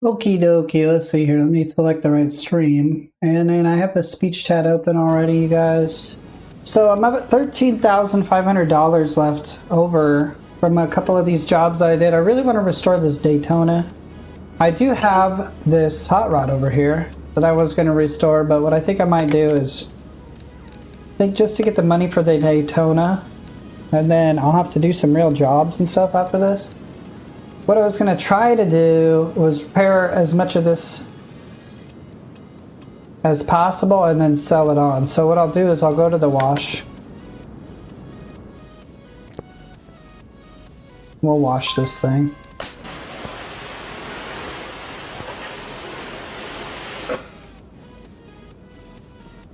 Okie dokie, let's see here. Let me select the right stream. And then I have the speech chat open already, you guys. So I'm at $13,500 left over from a couple of these jobs that I did. I really want to restore this Daytona. I do have this hot rod over here that I was going to restore, but what I think I might do is just to get the money for the Daytona, and then I'll have to do some real jobs and stuff after this. What I was going to try to do was repair as much of this as possible and then sell it on. So what I'll do is I'll go to the wash. We'll wash this thing.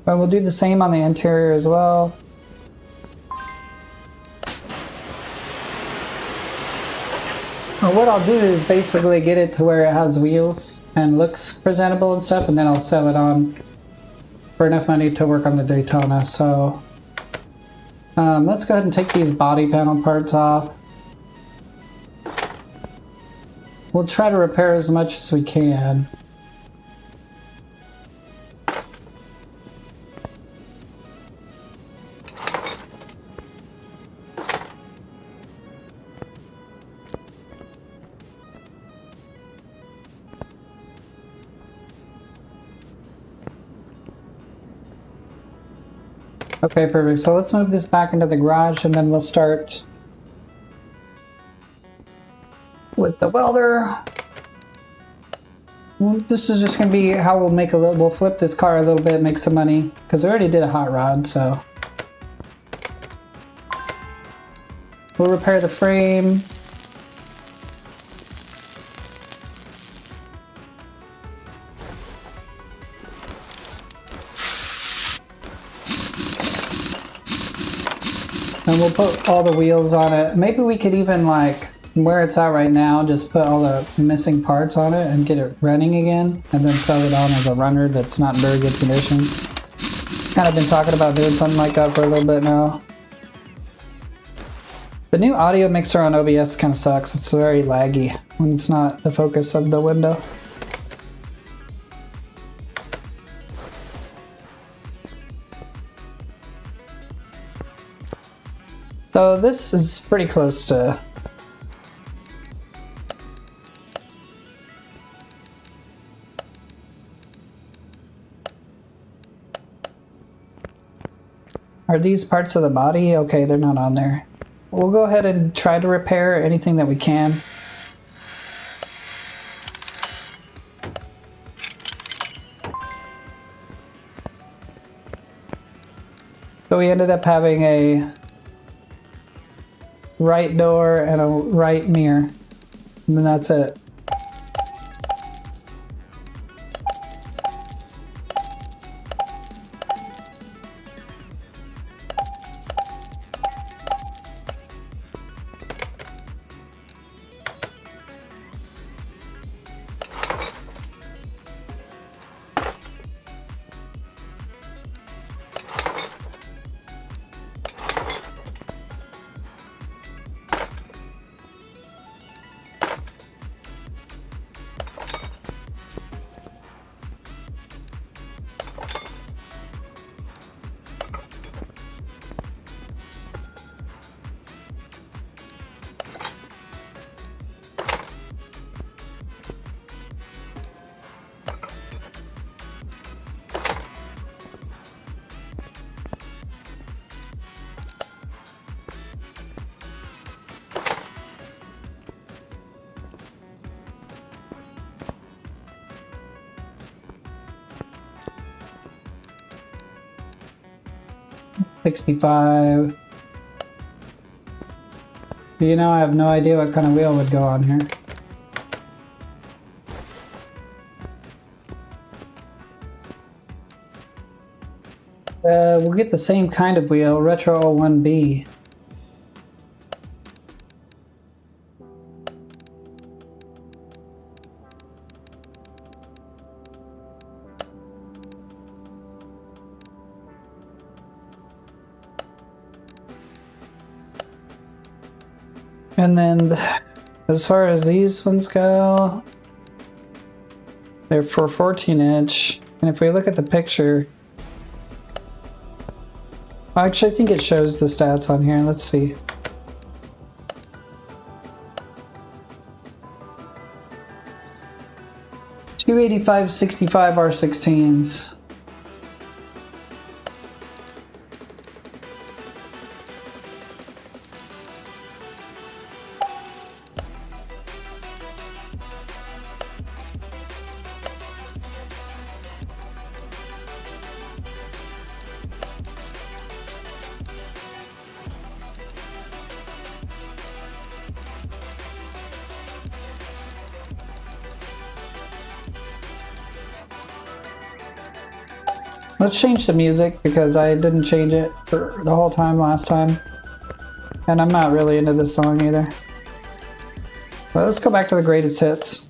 But we'll do the same on the interior as well. Well, what I'll do is basically get it to where it has wheels and looks presentable and stuff, and then I'll sell it on for enough money to work on the Daytona. So let's go ahead and take these body panel parts off. We'll try to repair as much as we can. Okay, perfect. So let's move this back into the garage and then we'll start with the welder. Well, this is just going to be how we'll make we'll flip this car a little bit, make some money, because I already did a hot rod, so. We'll repair the frame. And we'll put all the wheels on it. Maybe we could even, like, where it's at right now, just put all the missing parts on it and get it running again, and then sell it on as a runner that's not in very good condition. Kind of been talking about doing something like that for a little bit now. The new audio mixer on OBS kind of sucks. It's very laggy when it's not the focus of the window. So this is pretty close to Are these parts of the body? Okay, they're not on there. We'll go ahead and try to repair anything that we can. So we ended up having a right door and a right mirror, and then that's it. $65. You know, I have no idea what kind of wheel would go on here. We'll get the same kind of wheel, Retro 01B. And then as far as these ones go, They're for 14-inch, and if we look at the picture, actually I think it shows the stats on here. Let's see. $285.65 R16s. Let's change the music because I didn't change it for the whole time last time. And I'm not really into this song either. But let's go back to the greatest hits.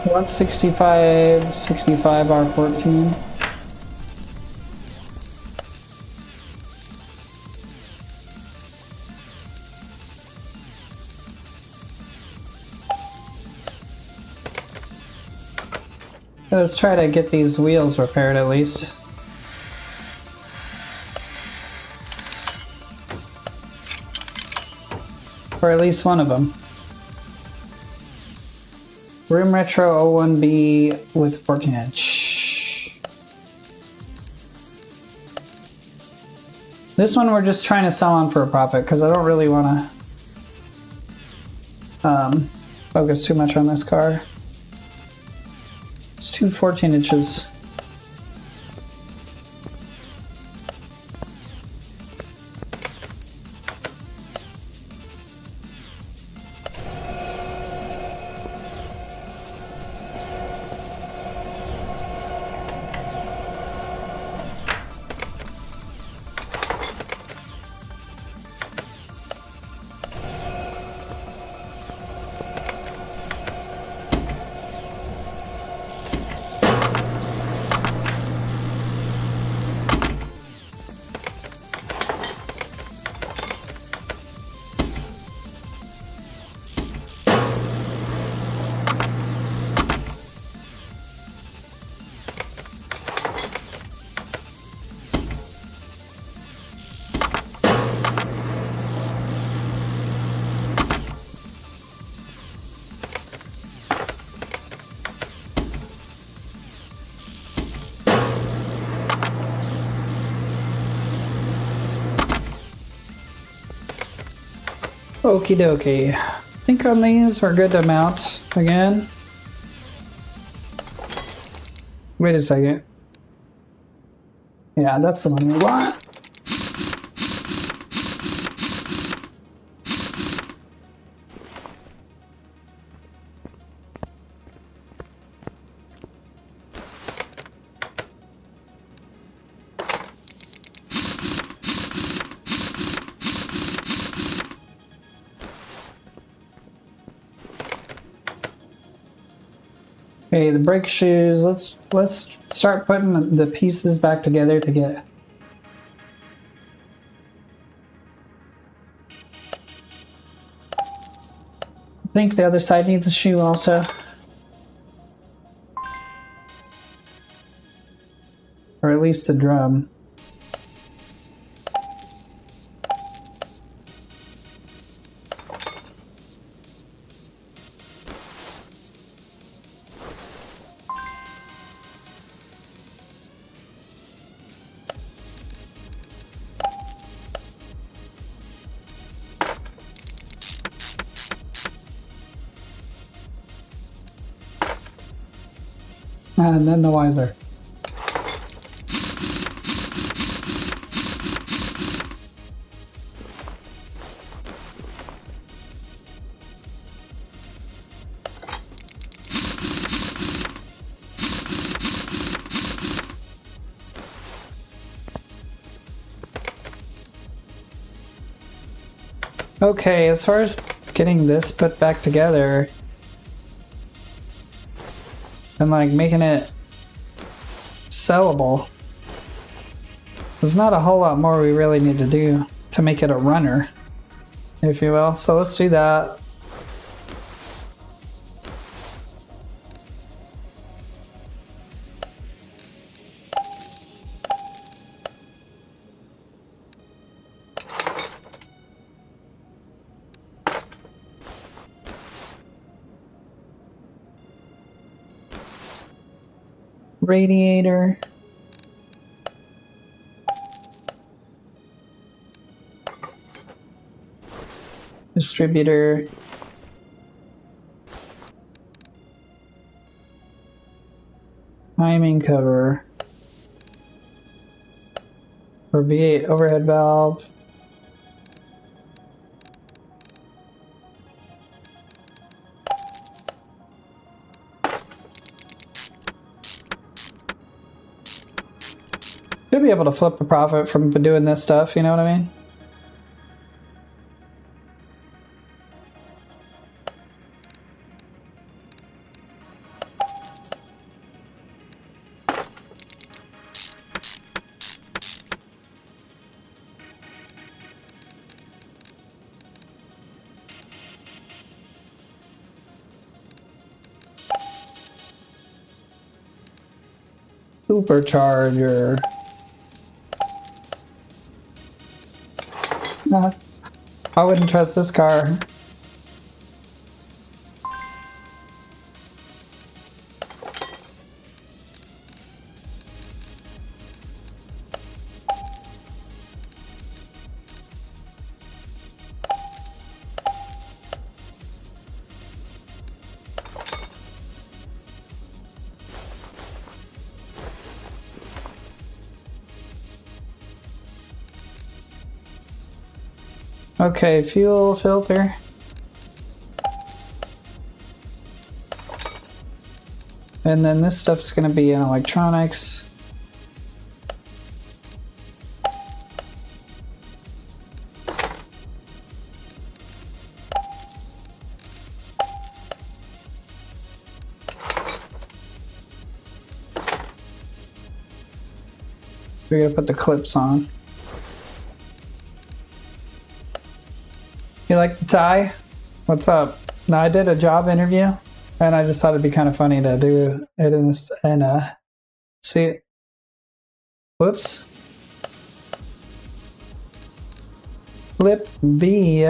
$165.65 R14. Let's try to get these wheels repaired at least. Or at least one of them. Room Retro 01B with 14-inch. This one we're just trying to sell on for a profit because I don't really want to focus too much on this car. It's two 14 inches. Okie dokie. I think on these we're good to mount again. Wait a second. Yeah, that's the one we want. Okay, the brake shoes, let's start putting the pieces back together to get. I think the other side needs a shoe also. Or at least the drum. And then the wiser. Okay, as far as getting this put back together and like making it sellable, there's not a whole lot more we really need to do to make it a runner, if you will. So let's do that. Radiator. Distributor. Timing cover. For V8 overhead valve. Should be able to flip a profit from doing this stuff, you know what I mean? Supercharger. I wouldn't trust this car. Okay, fuel filter. And then this stuff's gonna be in electronics. We're gonna put the clips on. You like the tie? What's up? Now I did a job interview and I just thought it'd be kind of funny to do it in this and see. Whoops. Flip B.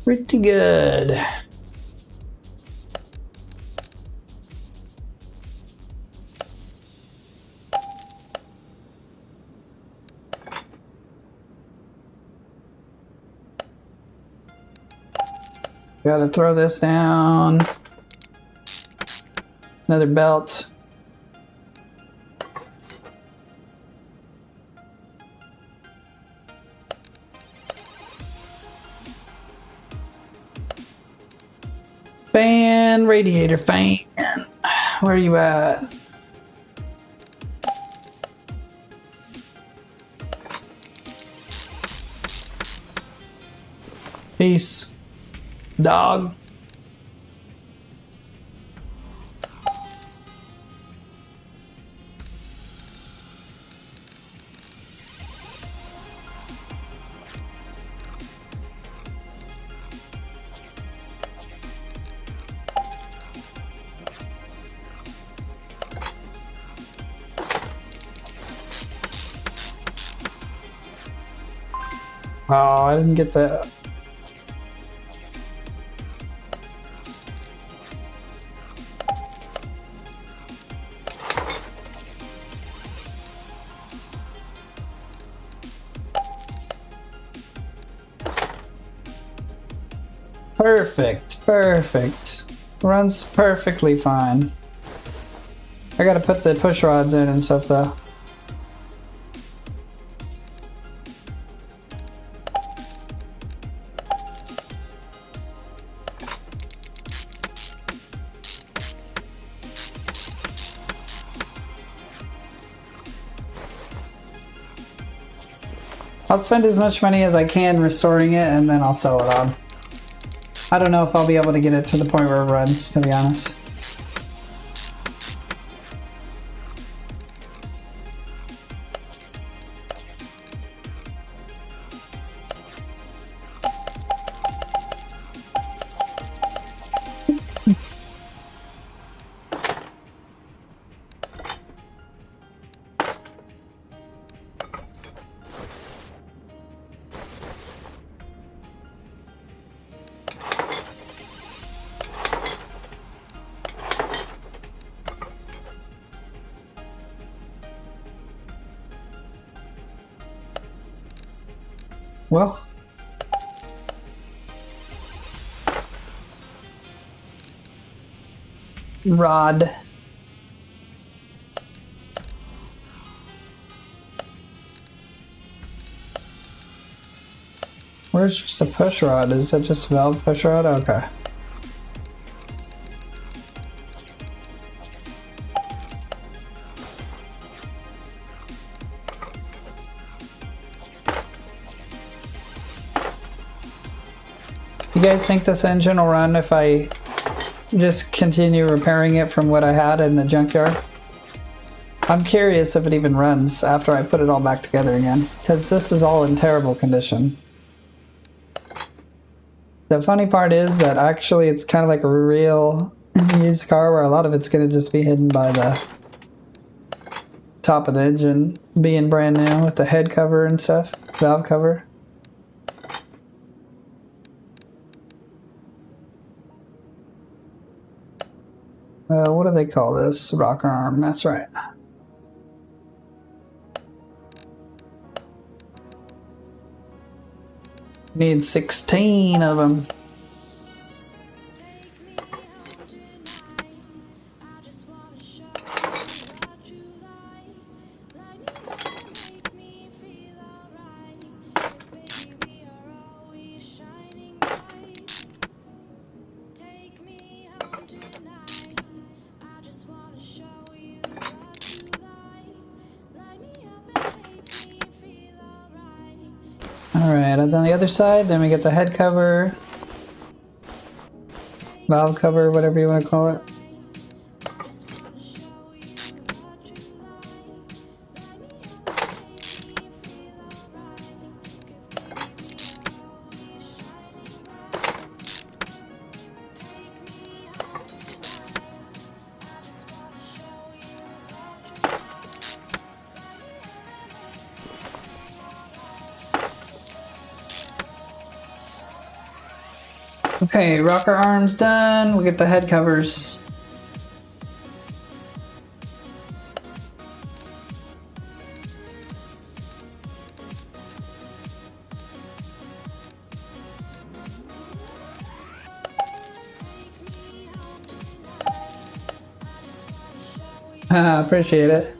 Pretty good. Gotta throw this down. Another belt. Fan, radiator fan. Where are you at? Peace, dog. Oh, I didn't get that. Perfect, perfect. Runs perfectly fine. I gotta put the push rods in and stuff though. I'll spend as much money as I can restoring it and then I'll sell it on. I don't know if I'll be able to get it to the point where it runs, to be honest. Well, rod. Where's just a push rod? Is that just a valve push rod? Okay. You guys think this engine will run if I just continue repairing it from what I had in the junkyard? I'm curious if it even runs after I put it all back together again, because this is all in terrible condition. The funny part is that actually it's kind of like a real used car where a lot of it's going to just be hidden by the top of the engine being brand new with the head cover and stuff, valve cover. What do they call this? Rocker arm, that's right. Need 16 of them. Alright, and then the other side, then we get the head cover, valve cover, whatever you want to call it. Okay, rocker arms done. We get the head covers. Appreciate it.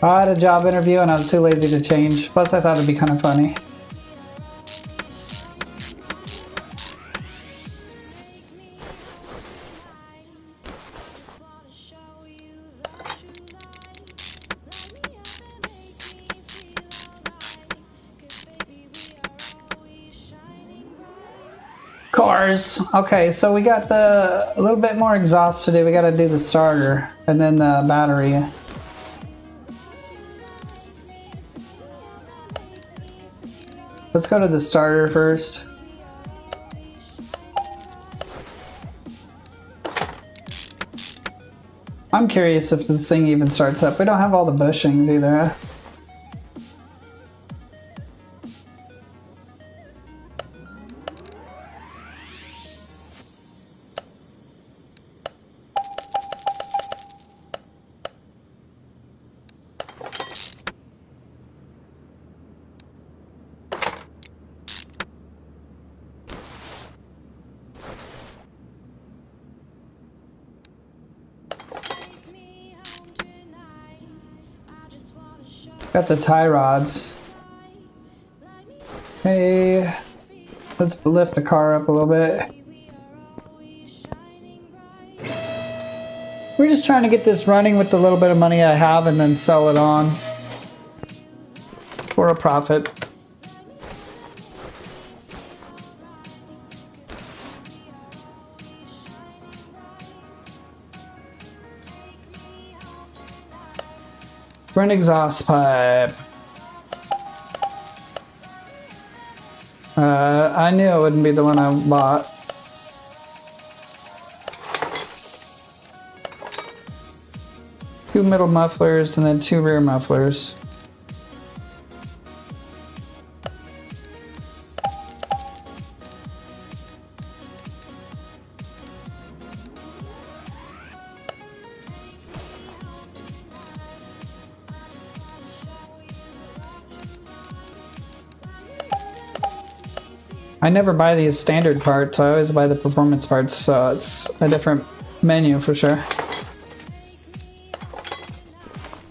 I had a job interview and I was too lazy to change. Plus I thought it'd be kind of funny. Cars. Okay, so we got a little bit more exhaust to do. We got to do the starter and then the battery. Let's go to the starter first. I'm curious if this thing even starts up. We don't have all the bushings either. Got the tie rods. Hey, let's lift the car up a little bit. We're just trying to get this running with the little bit of money I have and then sell it on for a profit. For an exhaust pipe. I knew it wouldn't be the one I bought. Two middle mufflers and then two rear mufflers. I never buy these standard parts, I always buy the performance parts, so it's a different menu for sure.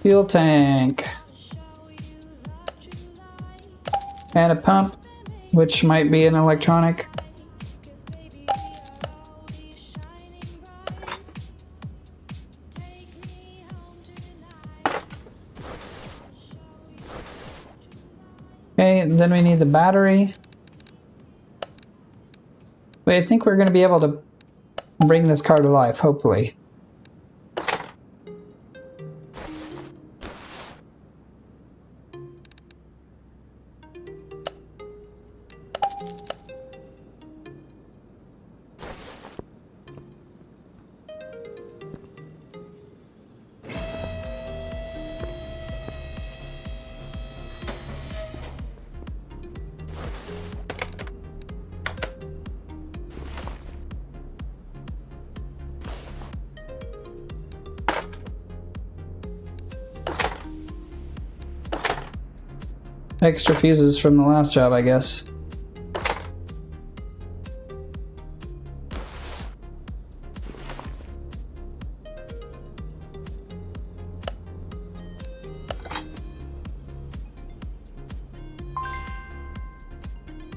Fuel tank. And a pump, which might be an electronic. Okay, then we need the battery. Wait, I think we're going to be able to bring this car to life, hopefully. Extra fuses from the last job, I guess.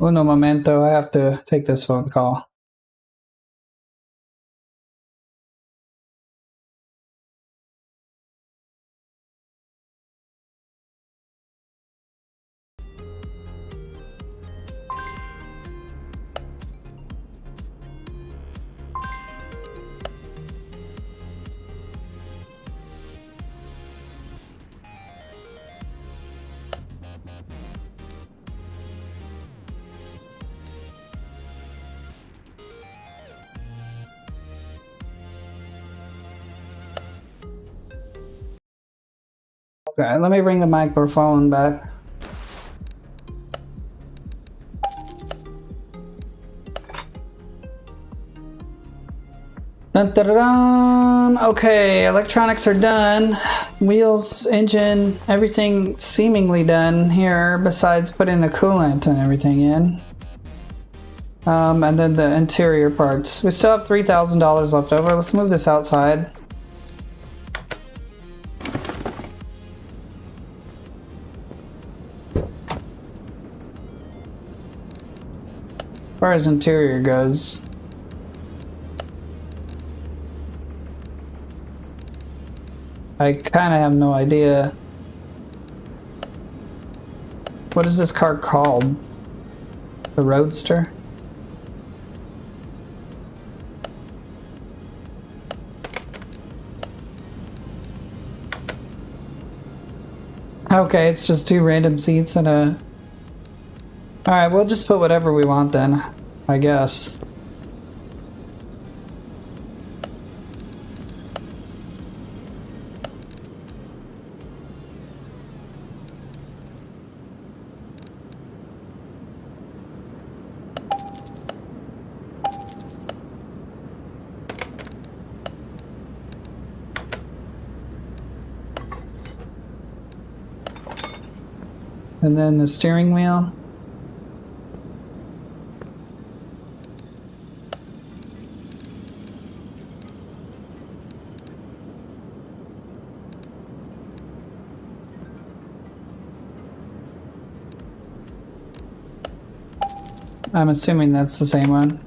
Uno momento, I have to take this phone call. Okay, let me bring the microphone back. Dun, dun, dun, dun. Okay, electronics are done. Wheels, engine, everything seemingly done here besides putting the coolant and everything in. And then the interior parts. We still have $3,000 left over. Let's move this outside. As far as interior goes, I kind of have no idea. What is this car called? The Roadster? Okay, it's just two random seats and a... Alright, we'll just put whatever we want then, I guess. And then the steering wheel. I'm assuming that's the same one.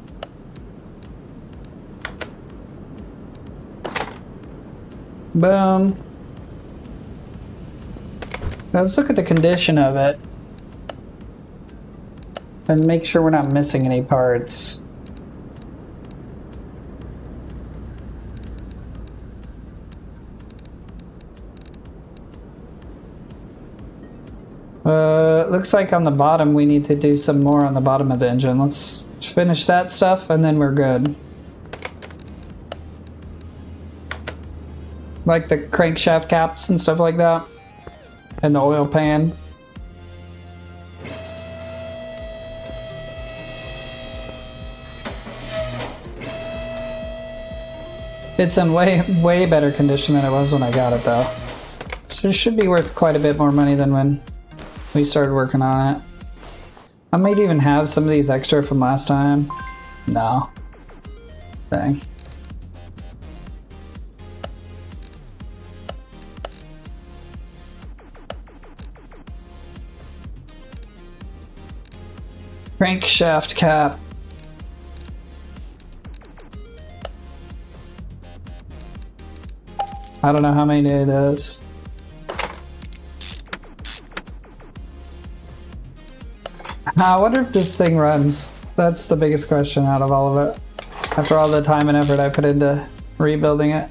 Boom. Now let's look at the condition of it and make sure we're not missing any parts. Looks like on the bottom we need to do some more on the bottom of the engine. Let's finish that stuff and then we're good. Like the crankshaft caps and stuff like that. And the oil pan. It's in way better condition than it was when I got it though. So it should be worth quite a bit more money than when we started working on it. I might even have some of these extra from last time. No. Dang. Crankshaft cap. I don't know how many it is. I wonder if this thing runs. That's the biggest question out of all of it. After all the time and effort I put into rebuilding it.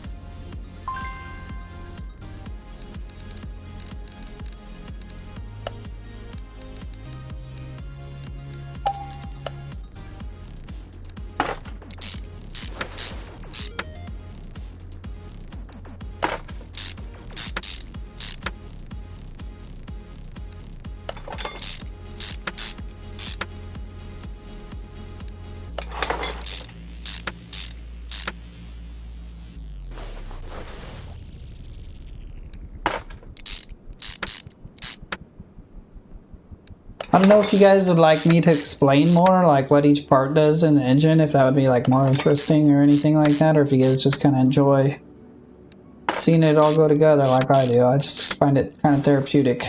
I don't know if you guys would like me to explain more, like what each part does in the engine, if that would be like more interesting or anything like that, or if you guys just kind of enjoy seeing it all go together like I do. I just find it kind of therapeutic.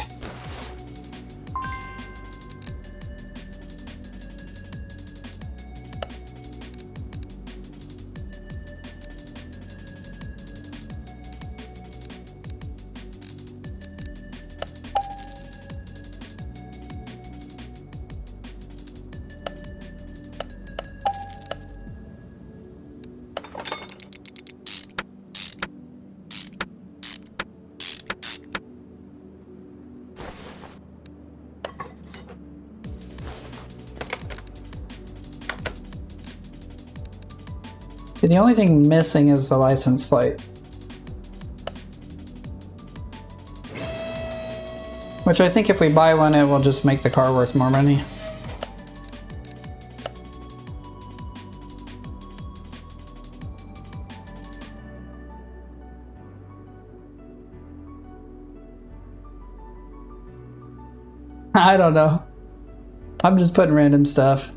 The only thing missing is the license plate. Which I think if we buy one, it will just make the car worth more money. I don't know. I'm just putting random stuff.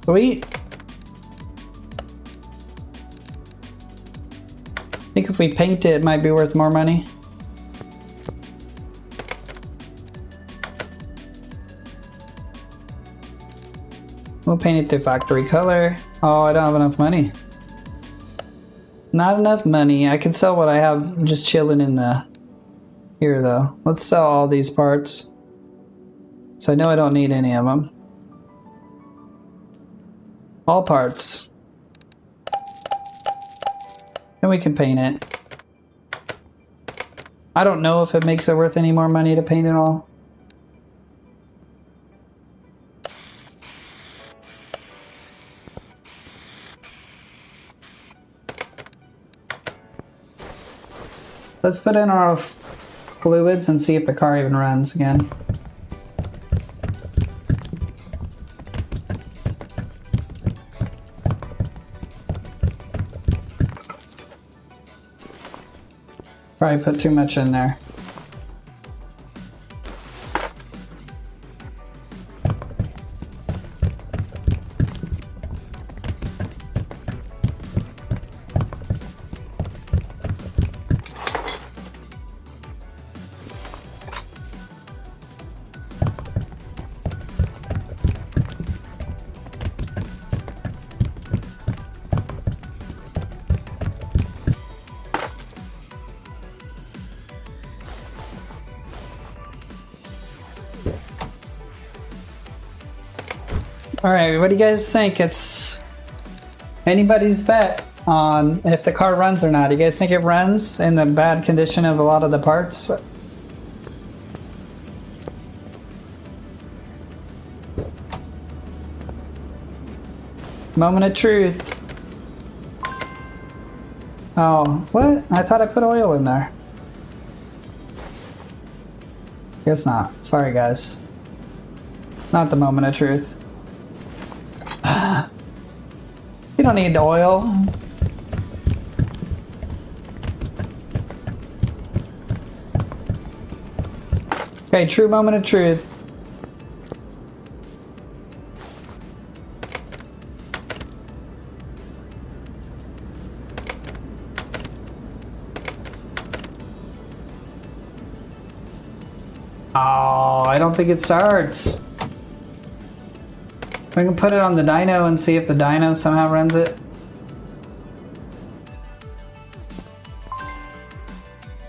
Sweet. I think if we paint it, it might be worth more money. We'll paint it to factory color. Oh, I don't have enough money. Not enough money. I can sell what I have just chilling in the... Here though. Let's sell all these parts. So I know I don't need any of them. All parts. And we can paint it. I don't know if it makes it worth any more money to paint it all. Let's put in our fluids and see if the car even runs again. Probably put too much in there. Alright, what do you guys think? It's anybody's bet on if the car runs or not. Do you guys think it runs in the bad condition of a lot of the parts? Moment of truth. Oh, what? I thought I put oil in there. Guess not. Sorry, guys. Not the moment of truth. You don't need oil. Okay, true moment of truth. Oh, I don't think it starts. We can put it on the dyno and see if the dyno somehow runs it.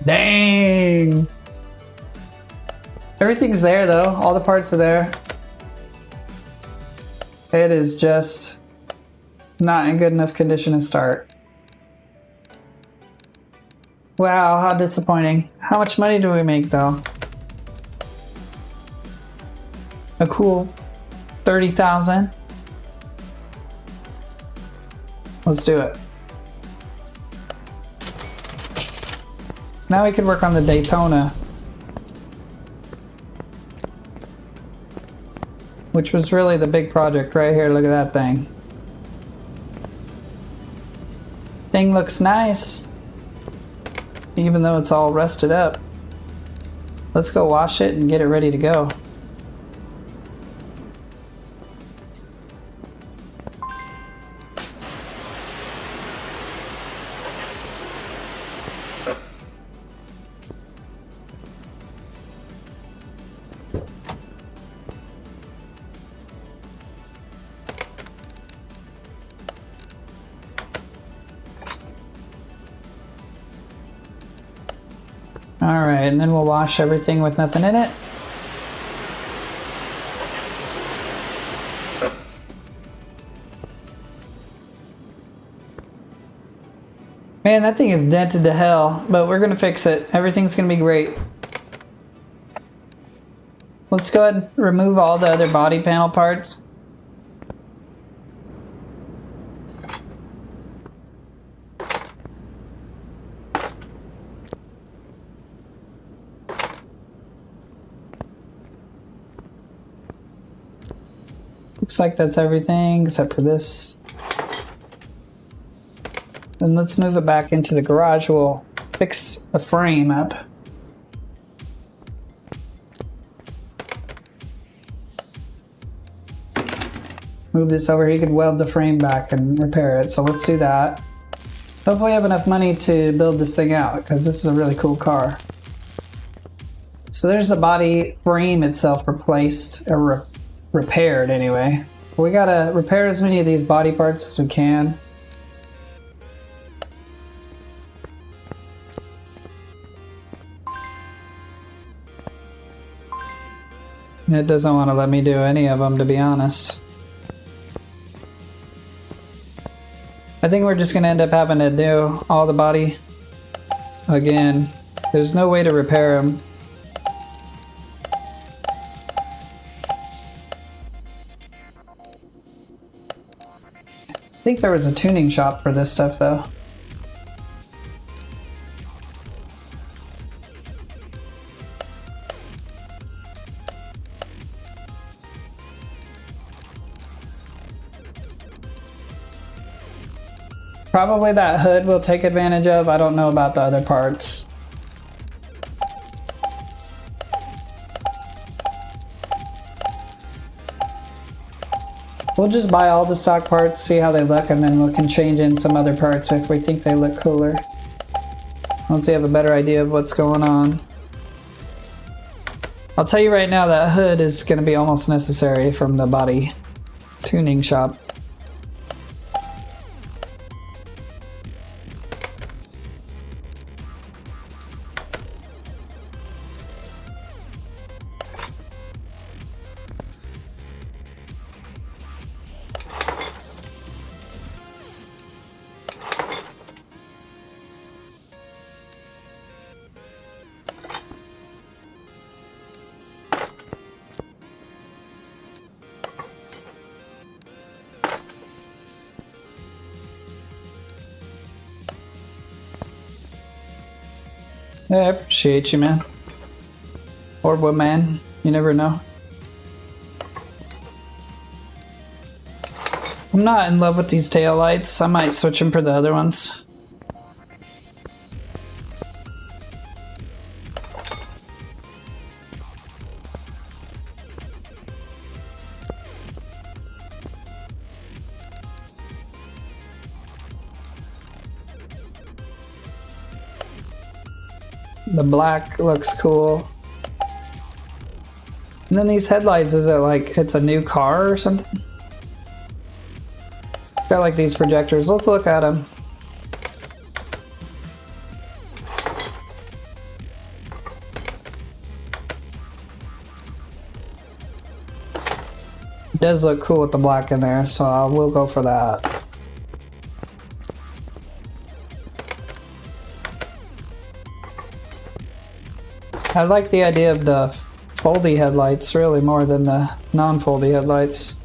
Dang! Everything's there though, all the parts are there. It is just not in good enough condition to start. Wow, how disappointing. How much money do we make though? A cool 30,000. Let's do it. Now we can work on the Daytona, which was really the big project right here. Look at that thing. Thing looks nice, even though it's all rusted up. Let's go wash it and get it ready to go. Alright, and then we'll wash everything with nothing in it. Man, that thing is dented to hell, but we're gonna fix it. Everything's gonna be great. Let's go ahead and remove all the other body panel parts. Looks like that's everything except for this. Then let's move it back into the garage. We'll fix the frame up. Move this over here. You could weld the frame back and repair it. So let's do that. Hopefully we have enough money to build this thing out because this is a really cool car. So there's the body frame itself replaced, or repaired anyway. We gotta repair as many of these body parts as we can. It doesn't want to let me do any of them, to be honest. I think we're just gonna end up having to do all the body again. There's no way to repair them. I think there was a tuning shop for this stuff though. Probably that hood we'll take advantage of. I don't know about the other parts. We'll just buy all the stock parts, see how they look, and then we can change in some other parts if we think they look cooler. Once we have a better idea of what's going on. I'll tell you right now that hood is going to be almost necessary from the body tuning shop. Yeah, I appreciate you, man. Or woman, you never know. I'm not in love with these taillights. I might switch them for the other ones. The black looks cool. And then these headlights, is it like it's a new car or something? Got like these projectors. Let's look at them. It does look cool with the black in there, so I will go for that. I like the idea of the foldy headlights really more than the non-foldy headlights.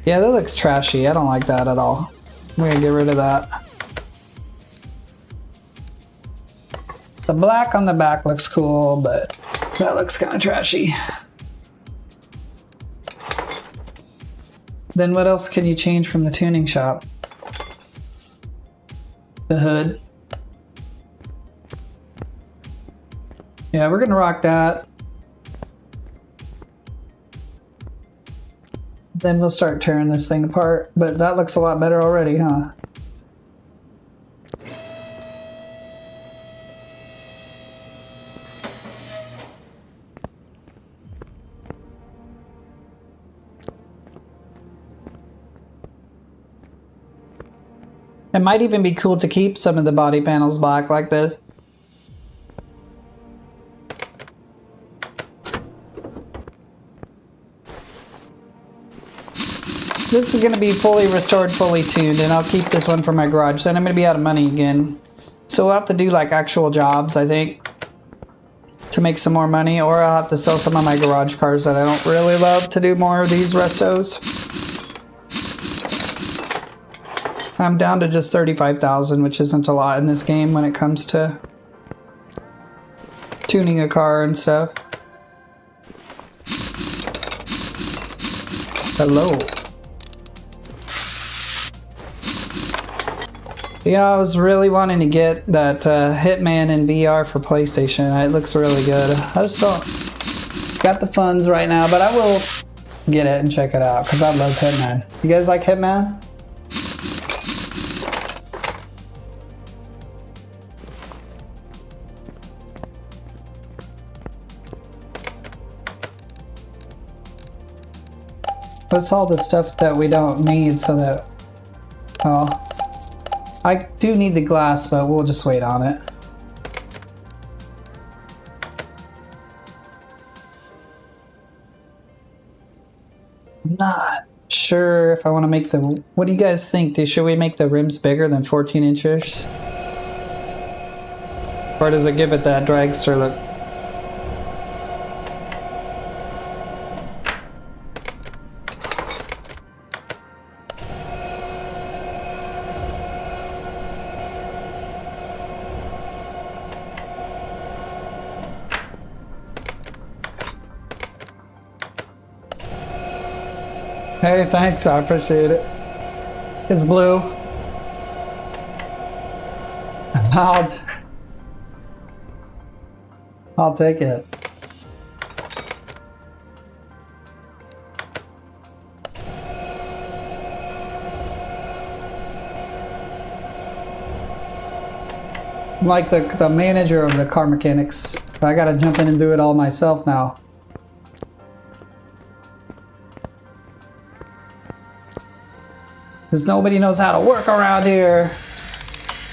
Yeah, that looks trashy. I don't like that at all. I'm gonna get rid of that. The black on the back looks cool, but that looks kind of trashy. Then what else can you change from the tuning shop? The hood. Yeah, we're gonna rock that. Then we'll start tearing this thing apart, but that looks a lot better already, huh? It might even be cool to keep some of the body panels black like this. This is going to be fully restored, fully tuned, and I'll keep this one for my garage. Then I'm going to be out of money again. So we'll have to do like actual jobs, I think, to make some more money, or I'll have to sell some of my garage cars that I don't really love to do more of these restos. I'm down to just 35,000, which isn't a lot in this game when it comes to tuning a car and stuff. Hello. Yeah, I was really wanting to get that Hitman in VR for PlayStation. It looks really good. I just got the funds right now, but I will get it and check it out because I love Hitman. You guys like Hitman? That's all the stuff that we don't need so that... Oh. I do need the glass, but we'll just wait on it. I'm not sure if I want to make the... What do you guys think? Should we make the rims bigger than 14 inches? Or does it give it that dragster look? Hey, thanks, I appreciate it. It's blue. I'll take it. I'm like the manager of the car mechanics. I gotta jump in and do it all myself now. Because nobody knows how to work around here.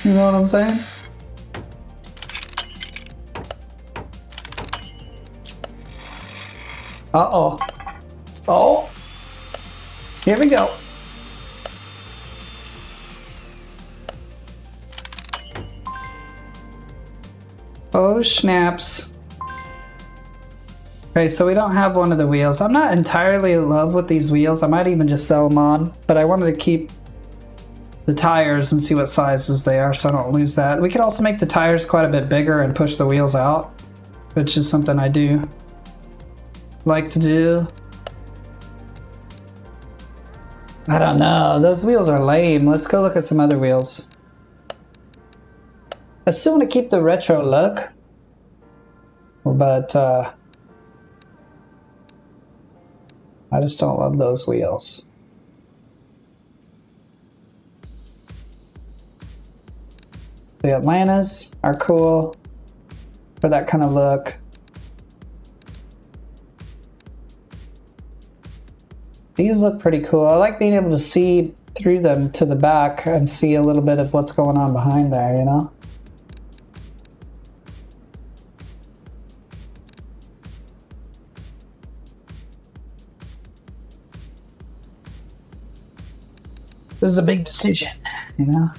You know what I'm saying? Uh-oh. Oh. Here we go. Oh, snaps. Okay, so we don't have one of the wheels. I'm not entirely in love with these wheels. I might even just sell them on, but I wanted to keep the tires and see what sizes they are so I don't lose that. We could also make the tires quite a bit bigger and push the wheels out, which is something I do like to do. I don't know, those wheels are lame. Let's go look at some other wheels. I still want to keep the retro look, but I just don't love those wheels. The Atlantas are cool for that kind of look. These look pretty cool. I like being able to see through them to the back and see a little bit of what's going on behind there, you know? This is a big decision, you know?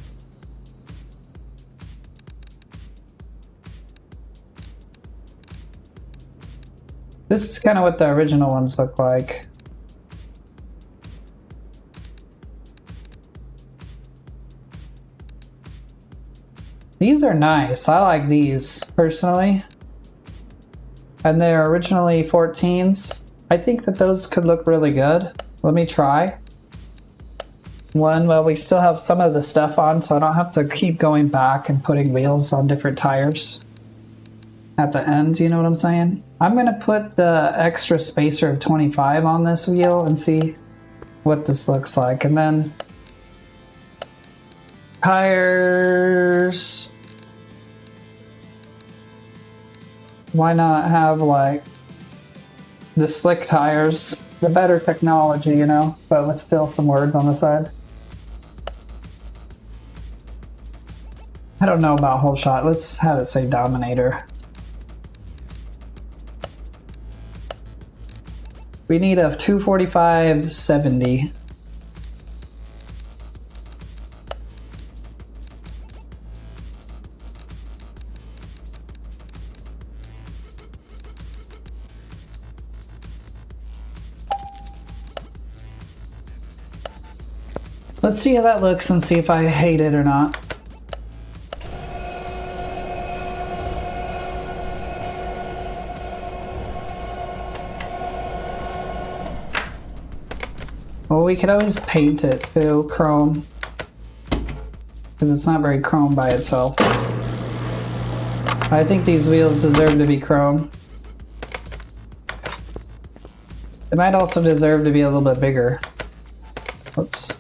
This is kind of what the original ones look like. These are nice. I like these personally. And they're originally 14s. I think that those could look really good. Let me try. Well, we still have some of the stuff on, so I don't have to keep going back and putting wheels on different tires at the end, you know what I'm saying? I'm gonna put the extra spacer of 25 on this wheel and see what this looks like. And then tires, why not have like the slick tires, the better technology, you know, but with still some words on the side. I don't know about whole shot. Let's have it say Dominator. We need a 245/70. Let's see how that looks and see if I hate it or not. Well, we could always paint it to chrome, because it's not very chrome by itself. I think these wheels deserve to be chrome. They might also deserve to be a little bit bigger. Oops.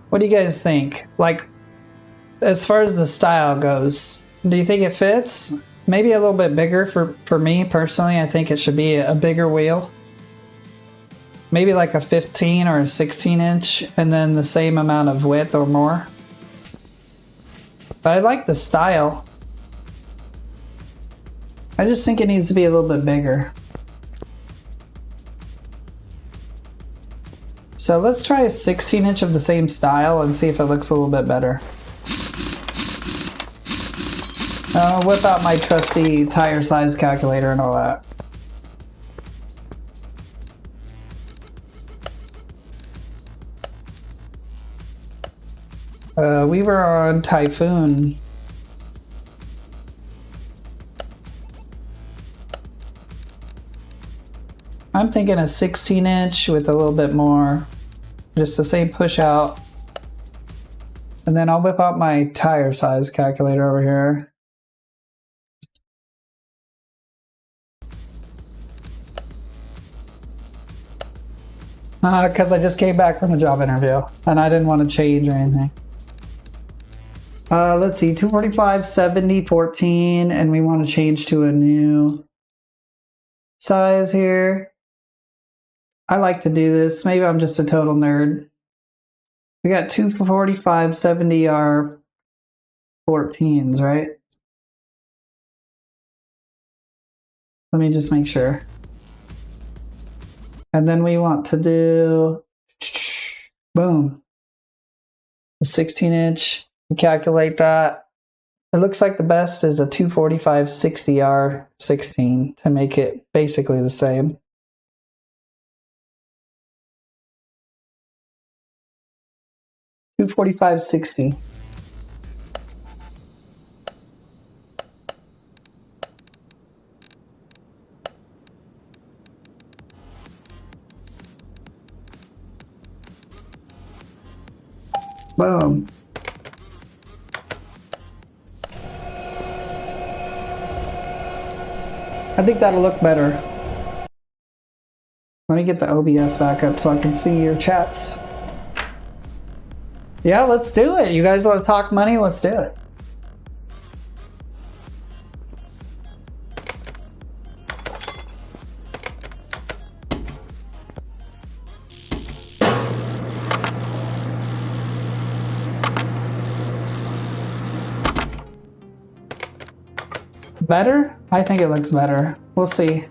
What do you guys think? Like, as far as the style goes, do you think it fits? Maybe a little bit bigger for me personally. I think it should be a bigger wheel. Maybe like a 15 or a 16 inch and then the same amount of width or more. But I like the style. I just think it needs to be a little bit bigger. So let's try a 16 inch of the same style and see if it looks a little bit better. I'll whip out my trusty tire size calculator and all that. We were on Typhoon. I'm thinking a 16 inch with a little bit more, just the same push out. And then I'll whip out my tire size calculator over here. Because I just came back from a job interview and I didn't want to change or anything. Let's see, 245/70 14, and we want to change to a new size here. I like to do this. Maybe I'm just a total nerd. We got 245/70 are 14s, right? Let me just make sure. And then we want to do, boom, a 16 inch, calculate that. It looks like the best is a 245/60R16 to make it basically the same. $245.60. Boom. I think that'll look better. Let me get the OBS back up so I can see your chats. Yeah, let's do it. You guys want to talk money? Let's do it. Better? I think it looks better. We'll see.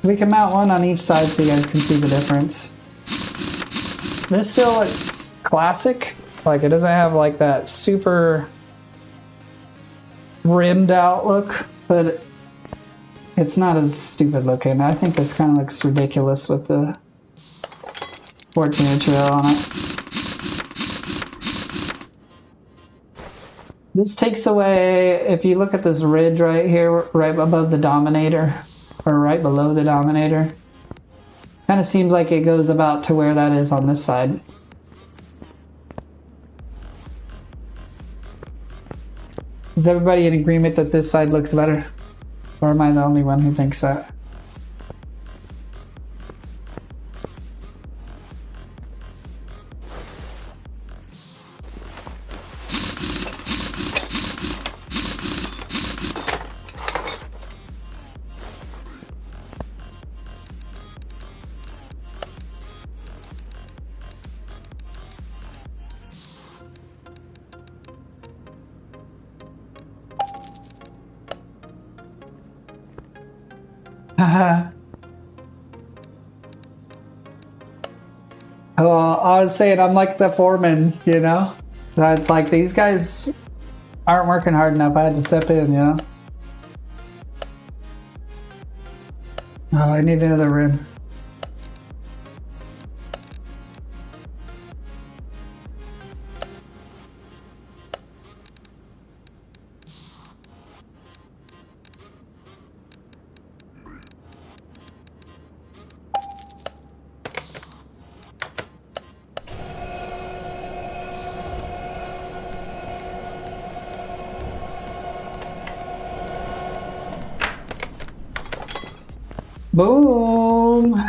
We can mount one on each side so you guys can see the difference. This still looks classic. Like, it doesn't have like that super rimmed out look, but it's not as stupid looking. I think this kind of looks ridiculous with the 14-inch rail on it. This takes away, if you look at this ridge right here, right above the Dominator, or right below the Dominator, kind of seems like it goes about to where that is on this side. Is everybody in agreement that this side looks better? Or am I the only one who thinks that? Well, I was saying I'm like the foreman, you know? So it's like these guys aren't working hard enough. I had to step in, you know? Oh, I need another rim. Boom!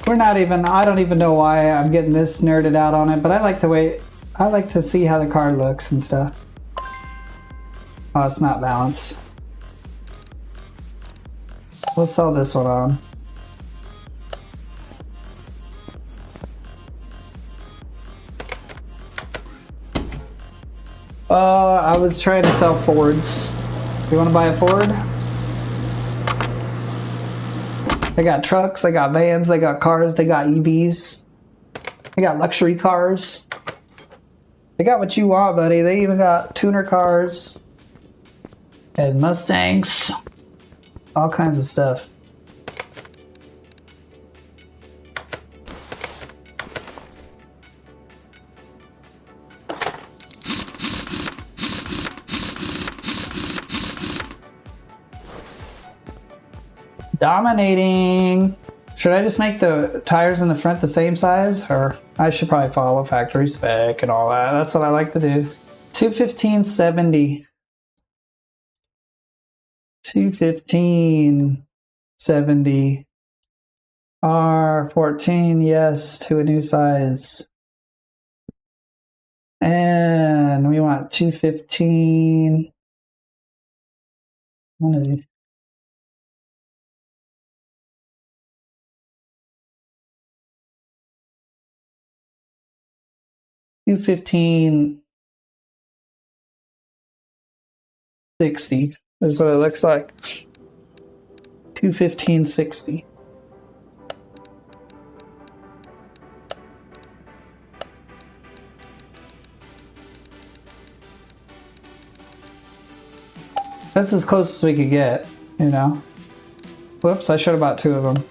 We're not even, I don't even know why I'm getting this nerded out on it, but I like to wait. I like to see how the car looks and stuff. Oh, it's not balanced. Let's sell this one on. I was trying to sell Fords. You want to buy a Ford? They got trucks, they got vans, they got cars, they got EVs. They got luxury cars. They got what you want, buddy. They even got tuner cars and Mustangs. All kinds of stuff. Dominating. Should I just make the tires in the front the same size? Or I should probably follow factory spec and all that. That's what I like to do. 215/70. 215/70. R14, yes, to a new size. And we want 215. One of these. $215.60 is what it looks like. 215.60. That's as close as we could get, you know. Whoops, I should have bought 2 of them.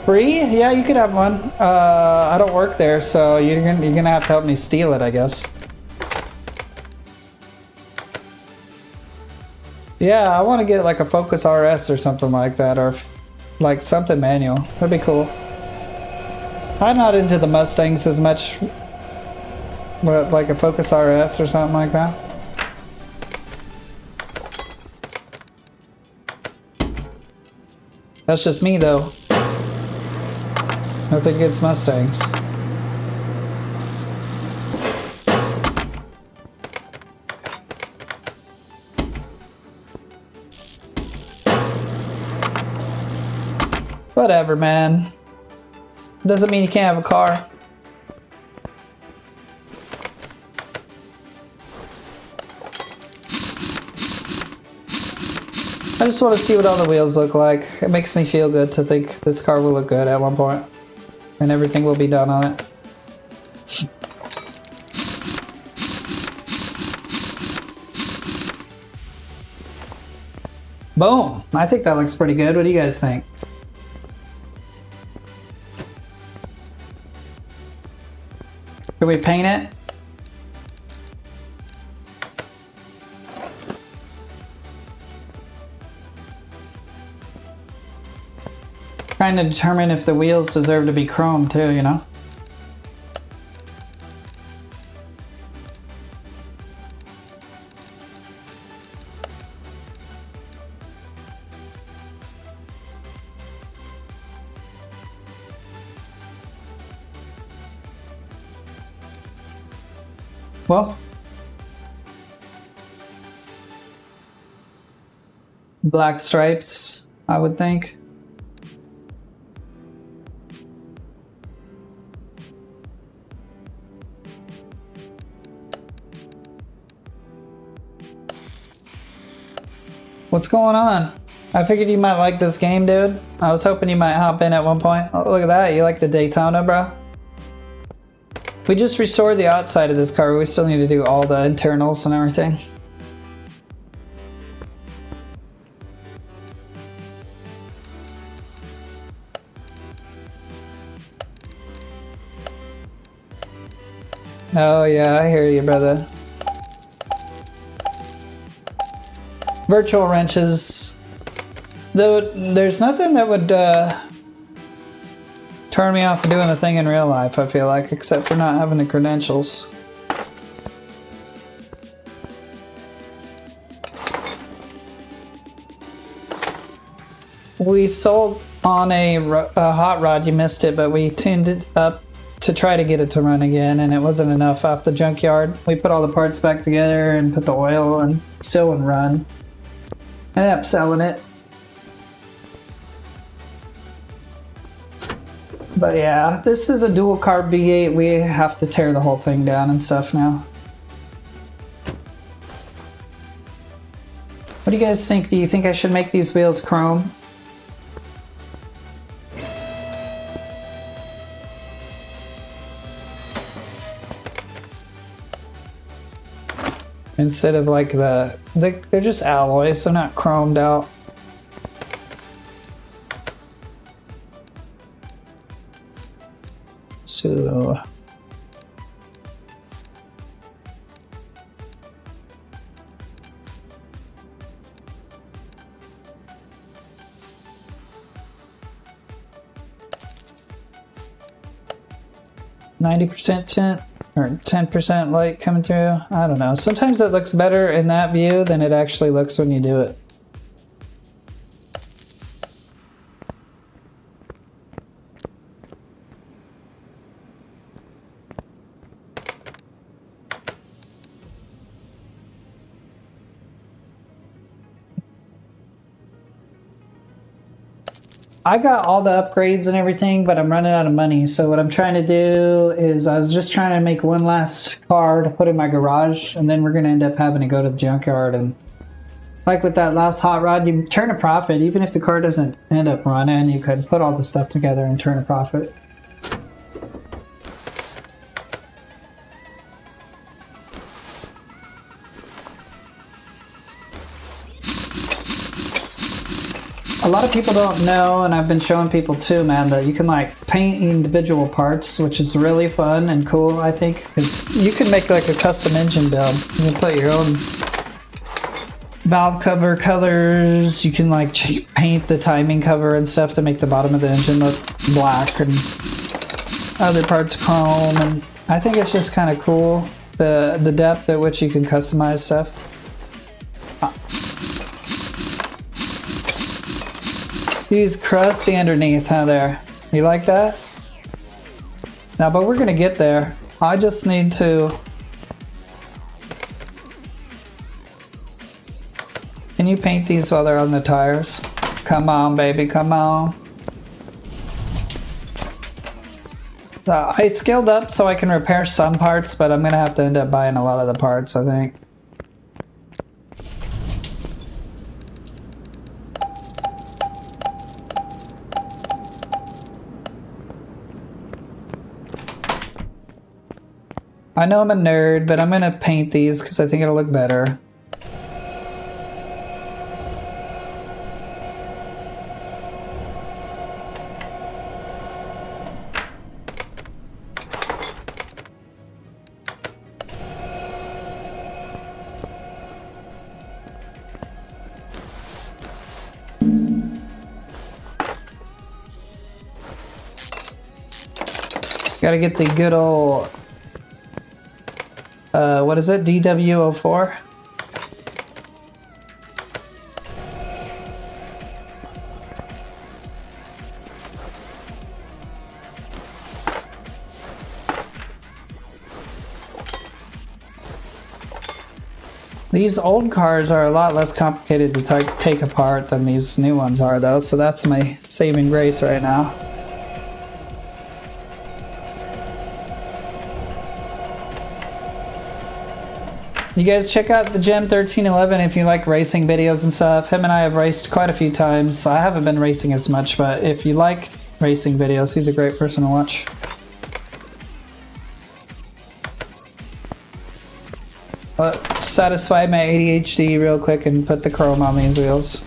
Free? Yeah, you could have one. I don't work there, so you're gonna have to help me steal it, I guess. Yeah, I want to get like a Focus RS or something like that, or like something manual. That'd be cool. I'm not into the Mustangs as much, but like a Focus RS or something like that. That's just me though. Nothing against Mustangs. Whatever, man. Doesn't mean you can't have a car. I just want to see what all the wheels look like. It makes me feel good to think this car will look good at one point. And everything will be done on it. Boom! I think that looks pretty good. What do you guys think? Can we paint it? Trying to determine if the wheels deserve to be chrome too, you know? Well, black stripes, I would think. What's going on? I figured you might like this game, dude. I was hoping you might hop in at one point. Oh, look at that. You like the Daytona, bro? We just restored the outside of this car. We still need to do all the internals and everything. Oh yeah, I hear you, brother. Virtual wrenches. Though there's nothing that would turn me off of doing the thing in real life, I feel like, except for not having the credentials. We sold on a hot rod, you missed it, but we tuned it up to try to get it to run again, and it wasn't enough off the junkyard. We put all the parts back together and put the oil and still wouldn't run. Ended up selling it. But yeah, this is a dual carb V8. We have to tear the whole thing down and stuff now. What do you guys think? Do you think I should make these wheels chrome? Instead of like they're just alloys, they're not chromed out. So 90% tint or 10% light coming through. I don't know. Sometimes it looks better in that view than it actually looks when you do it. I got all the upgrades and everything, but I'm running out of money. So what I'm trying to do is I was just trying to make one last car to put in my garage, and then we're going to end up having to go to the junkyard and like with that last hot rod, you turn a profit. Even if the car doesn't end up running, you could put all the stuff together and turn a profit. A lot of people don't know, and I've been showing people too, man, that you can like paint individual parts, which is really fun and cool, I think, because you can make like a custom engine build. You can put your own valve cover colors. You can like paint the timing cover and stuff to make the bottom of the engine look black and other parts chrome. And I think it's just kind of cool, the depth at which you can customize stuff. He's crusty underneath, huh, there? You like that? Now, but we're gonna get there. I just need to... Can you paint these while they're on the tires? Come on, baby, come on. I scaled up so I can repair some parts, but I'm gonna have to end up buying a lot of the parts, I think. I know I'm a nerd, but I'm gonna paint these because I think it'll look better. Gotta get the good old... what is it? DW04? These old cars are a lot less complicated to take apart than these new ones are, though, so that's my saving grace right now. You guys check out the Gem 1311 if you like racing videos and stuff. Him and I have raced quite a few times. I haven't been racing as much, but if you like racing videos, he's a great person to watch. Satisfy my ADHD real quick and put the chrome on these wheels.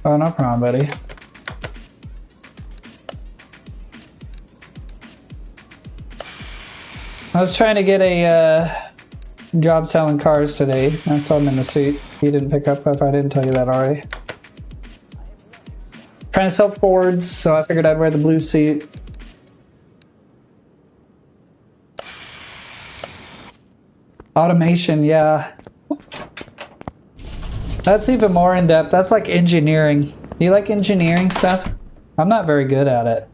Oh, no problem, buddy. I was trying to get a job selling cars today. That's why I'm in the seat. You didn't pick up if I didn't tell you that already. Trying to sell Fords, so I figured I'd wear the blue seat. Automation, yeah. That's even more in depth. That's like engineering. Do you like engineering stuff? I'm not very good at it.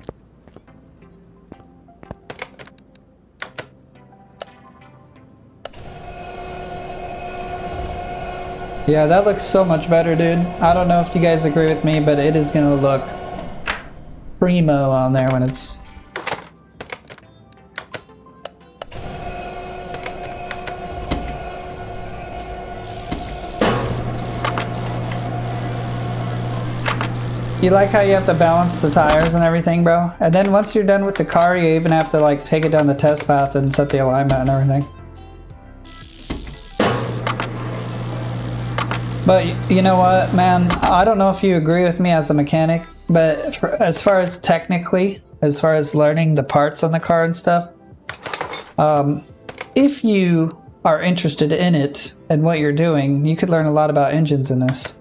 Yeah, that looks so much better, dude. I don't know if you guys agree with me, but it is gonna look primo on there when it's... You like how you have to balance the tires and everything, bro? And then once you're done with the car, you even have to like take it down the test path and set the alignment and everything. But you know what, man? I don't know if you agree with me as a mechanic, but as far as technically, as far as learning the parts on the car and stuff, if you are interested in it and what you're doing, you could learn a lot about engines in this.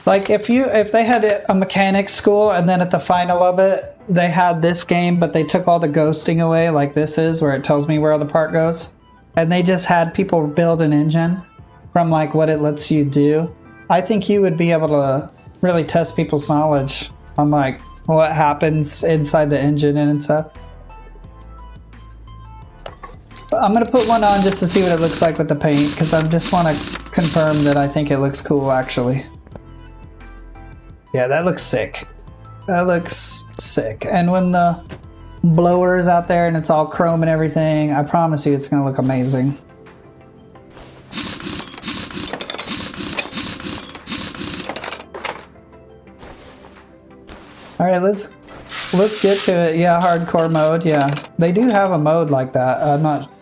Like if they had a mechanic school and then at the final of it, they had this game, but they took all the ghosting away like this is, where it tells me where the part goes. And they just had people build an engine from like what it lets you do. I think you would be able to really test people's knowledge on like what happens inside the engine and stuff. I'm gonna put one on just to see what it looks like with the paint, because I just want to confirm that I think it looks cool actually. Yeah, that looks sick. That looks sick. And when the blower is out there and it's all chrome and everything, I promise you it's gonna look amazing. All right, let's get to it. Yeah, hardcore mode. Yeah, they do have a mode like that.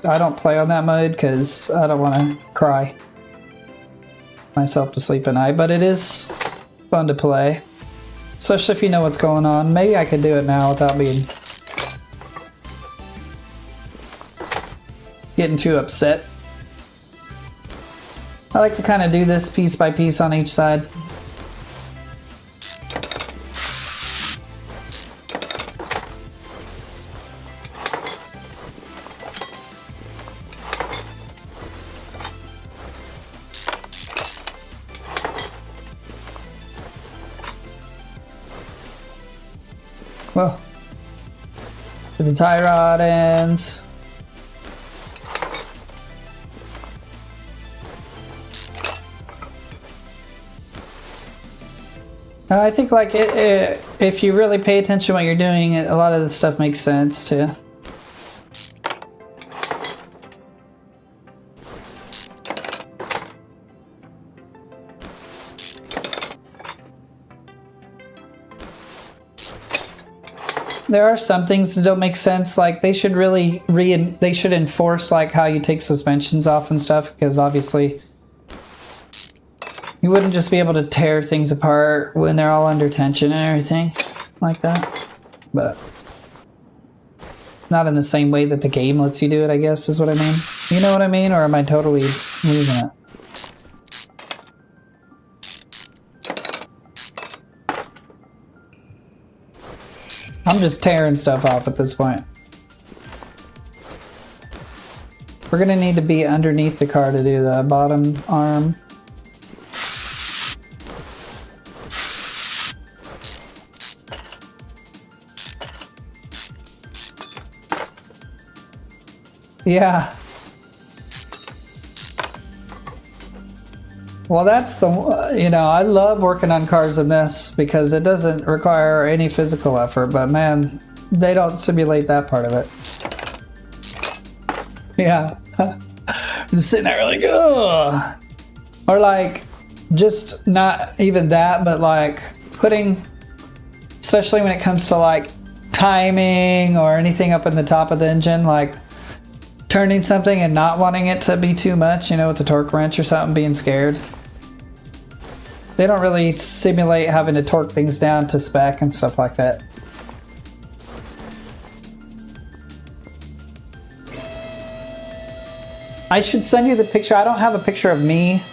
I don't play on that mode because I don't want to cry myself to sleep at night, but it is fun to play, especially if you know what's going on. Maybe I could do it now without getting too upset. I like to kind of do this piece by piece on each side. Well, the tie rod ends. And I think like if you really pay attention to what you're doing, a lot of this stuff makes sense too. There are some things that don't make sense. Like they should really they should enforce like how you take suspensions off and stuff, because obviously you wouldn't just be able to tear things apart when they're all under tension and everything like that. But not in the same way that the game lets you do it, I guess is what I mean. You know what I mean? Or am I totally losing it? I'm just tearing stuff off at this point. We're gonna need to be underneath the car to do the bottom arm. Yeah. Well, that's the, you know, I love working on cars in this because it doesn't require any physical effort, but man, they don't simulate that part of it. Yeah. I'm just sitting there like, ugh. Or like, just not even that, but like putting, especially when it comes to like timing or anything up in the top of the engine, like turning something and not wanting it to be too much, you know, with the torque wrench or something, being scared. They don't really simulate having to torque things down to spec and stuff like that. I should send you the picture. I don't have a picture of me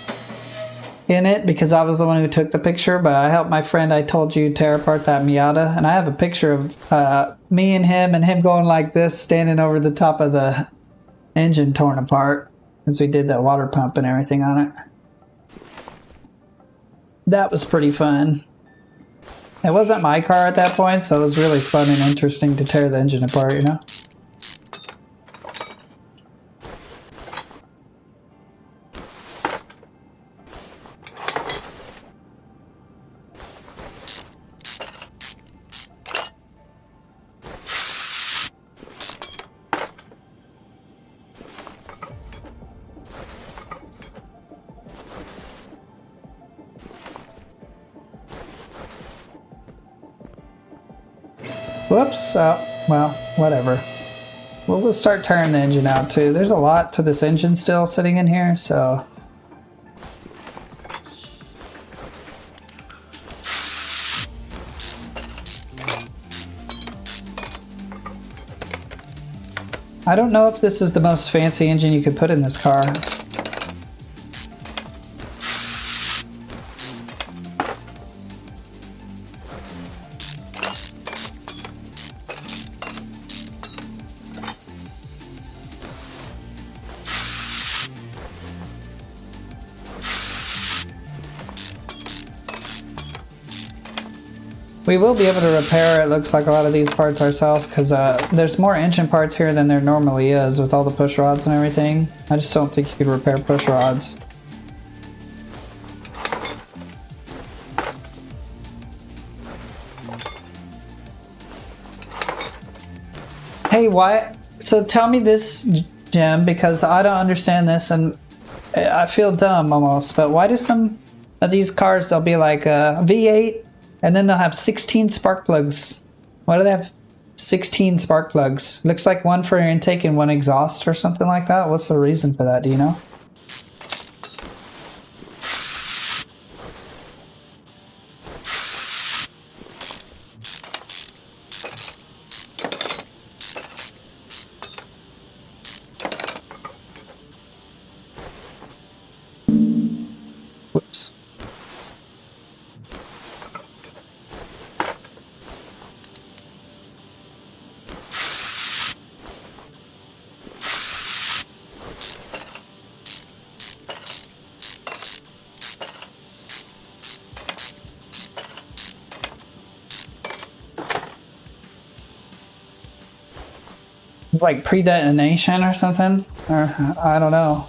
in it because I was the one who took the picture, but I helped my friend I told you tear apart that Miata, and I have a picture of me and him going like this, standing over the top of the engine torn apart as we did that water pump and everything on it. That was pretty fun. It wasn't my car at that point, so it was really fun and interesting to tear the engine apart, you know? Whoops, well, whatever. We'll start tearing the engine out too. There's a lot to this engine still sitting in here, so. I don't know if this is the most fancy engine you could put in this car. We will be able to repair, it looks like, a lot of these parts ourselves, because there's more engine parts here than there normally is with all the push rods and everything. I just don't think you could repair push rods. Hey, why? So tell me this, Jim, because I don't understand this and I feel dumb almost, but why do some of these cars, they'll be like a V8 and then they'll have 16 spark plugs? Why do they have 16 spark plugs? Looks like one for intake and one exhaust or something like that. What's the reason for that? Do you know? Whoops. Like pre-detonation or something? Or I don't know.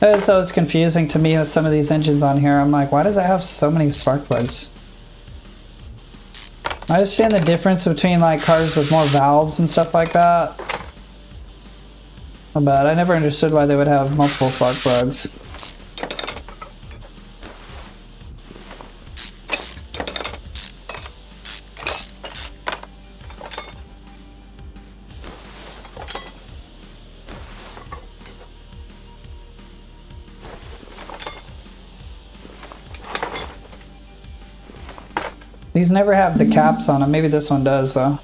It's always confusing to me with some of these engines on here. I'm like, why does it have so many spark plugs? I understand the difference between like cars with more valves and stuff like that, but I never understood why they would have multiple spark plugs. These never have the caps on them. Maybe this one does, though.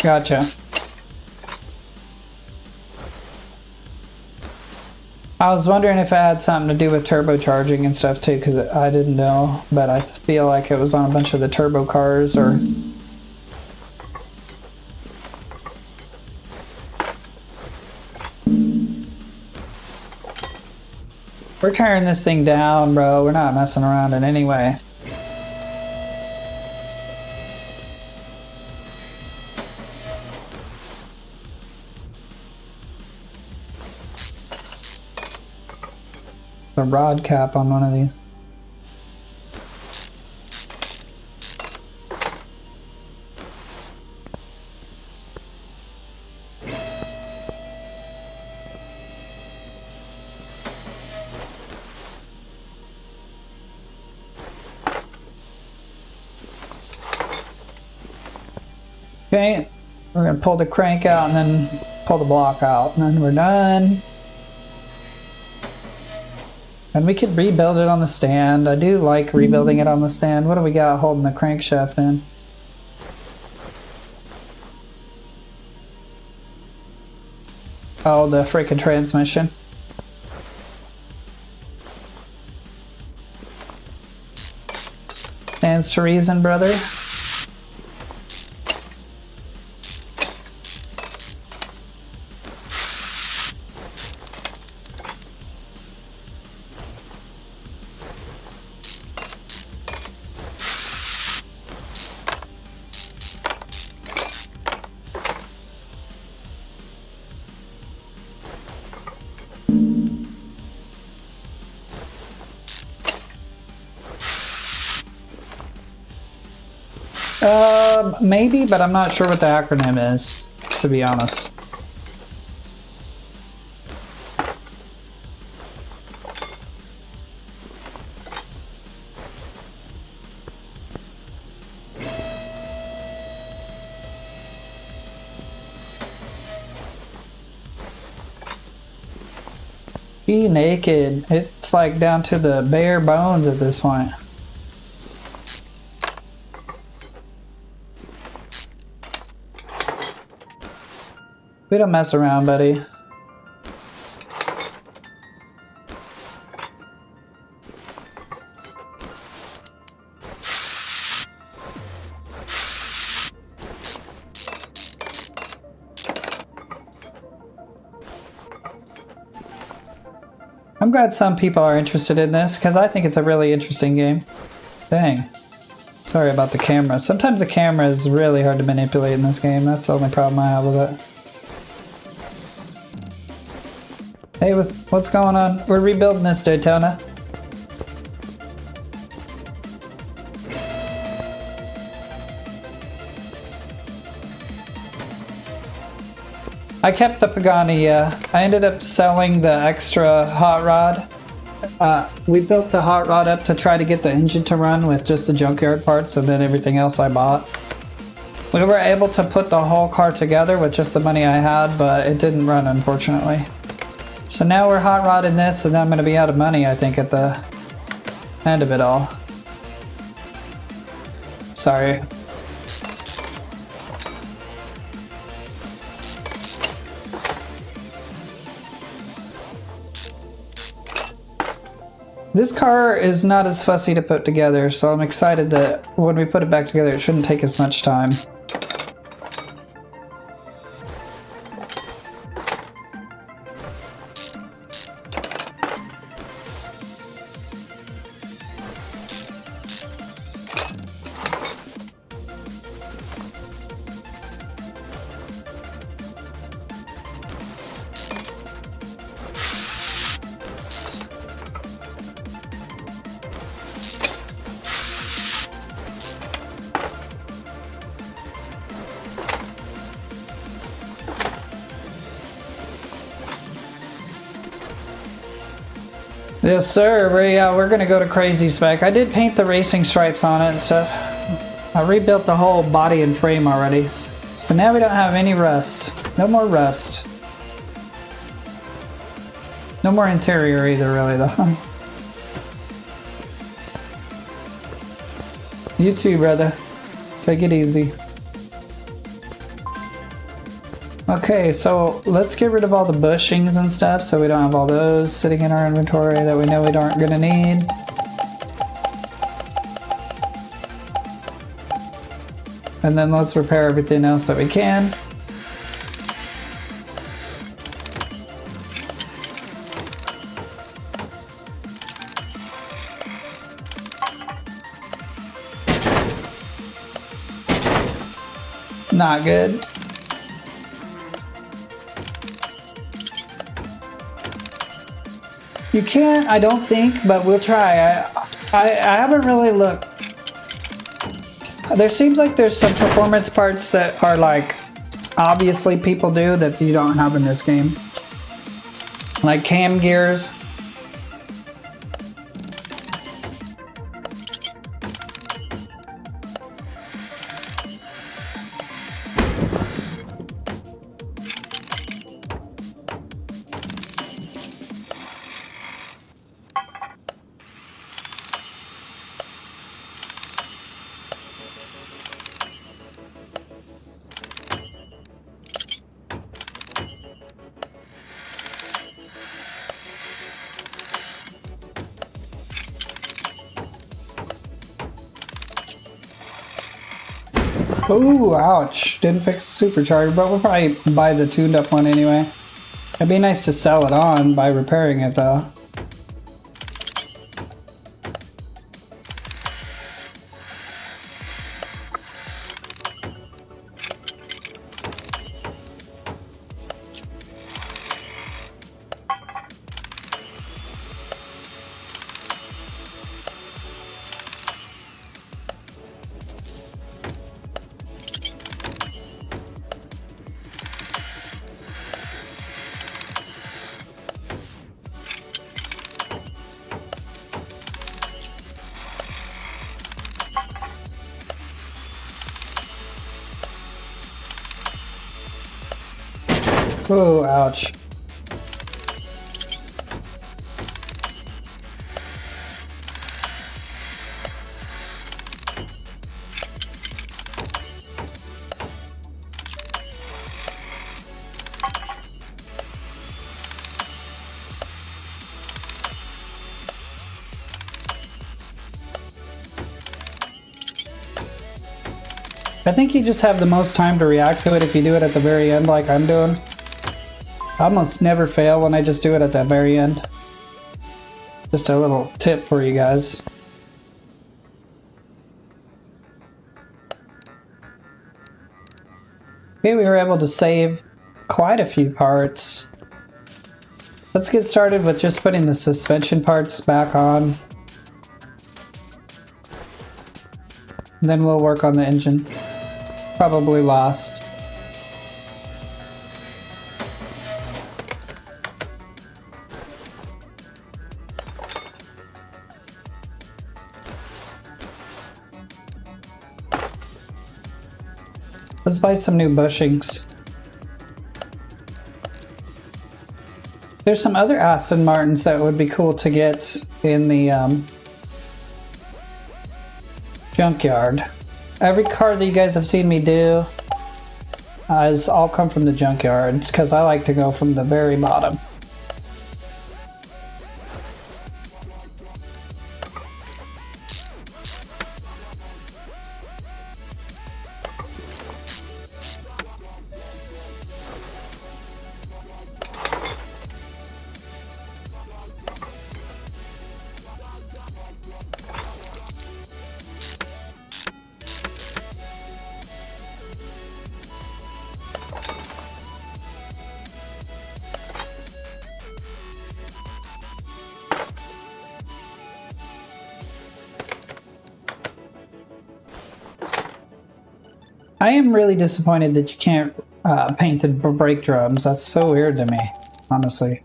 Gotcha. I was wondering if it had something to do with turbocharging and stuff too, because I didn't know, but I feel like it was on a bunch of the turbo cars or... We're tearing this thing down, bro. We're not messing around in any way. The rod cap on one of these. Okay, we're gonna pull the crank out and then pull the block out, and then we're done. And we could rebuild it on the stand. I do like rebuilding it on the stand. What do we got holding the crankshaft in? Oh, the freaking transmission. Stands to reason, brother. Maybe, but I'm not sure what the acronym is, to be honest. Be naked. It's like down to the bare bones at this point. We don't mess around, buddy. I'm glad some people are interested in this, because I think it's a really interesting game. Dang. Sorry about the camera. Sometimes the camera is really hard to manipulate in this game. That's the only problem I have with it. Hey, what's going on? We're rebuilding this Daytona. I kept the Pagani, yeah. I ended up selling the extra hot rod. We built the hot rod up to try to get the engine to run with just the junkyard parts, and then everything else I bought. We were able to put the whole car together with just the money I had, but it didn't run, unfortunately. So now we're hot rodding this, and I'm going to be out of money, I think, at the end of it all. Sorry. This car is not as fussy to put together, so I'm excited that when we put it back together, it shouldn't take as much time. Yes, sir. We're gonna go to crazy spec. I did paint the racing stripes on it and stuff. I rebuilt the whole body and frame already. So now we don't have any rust. No more rust. No more interior either, really, though. You too, brother. Take it easy. Okay, so let's get rid of all the bushings and stuff so we don't have all those sitting in our inventory that we know we aren't going to need. And then let's repair everything else that we can. Not good. You can't, I don't think, but we'll try. I haven't really looked. There seems like there's some performance parts that are like, obviously people do that you don't have in this game. Like cam gears. Ooh, ouch. Didn't fix the supercharger, but we'll probably buy the tuned up one anyway. It'd be nice to sell it on by repairing it though. Oh, ouch. I think you just have the most time to react to it if you do it at the very end like I'm doing. I almost never fail when I just do it at that very end. Just a little tip for you guys. Okay, we were able to save quite a few parts. Let's get started with just putting the suspension parts back on. And then we'll work on the engine. Probably last. Let's buy some new bushings. There's some other Aston Martins that would be cool to get in the junkyard. Every car that you guys have seen me do has all come from the junkyard because I like to go from the very bottom. I am really disappointed that you can't paint the brake drums. That's so weird to me, honestly.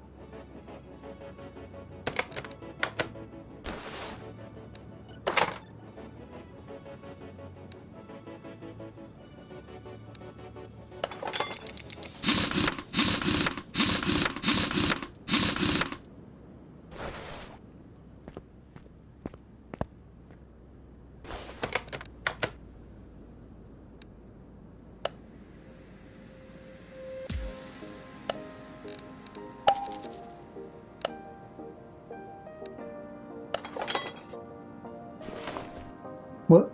What?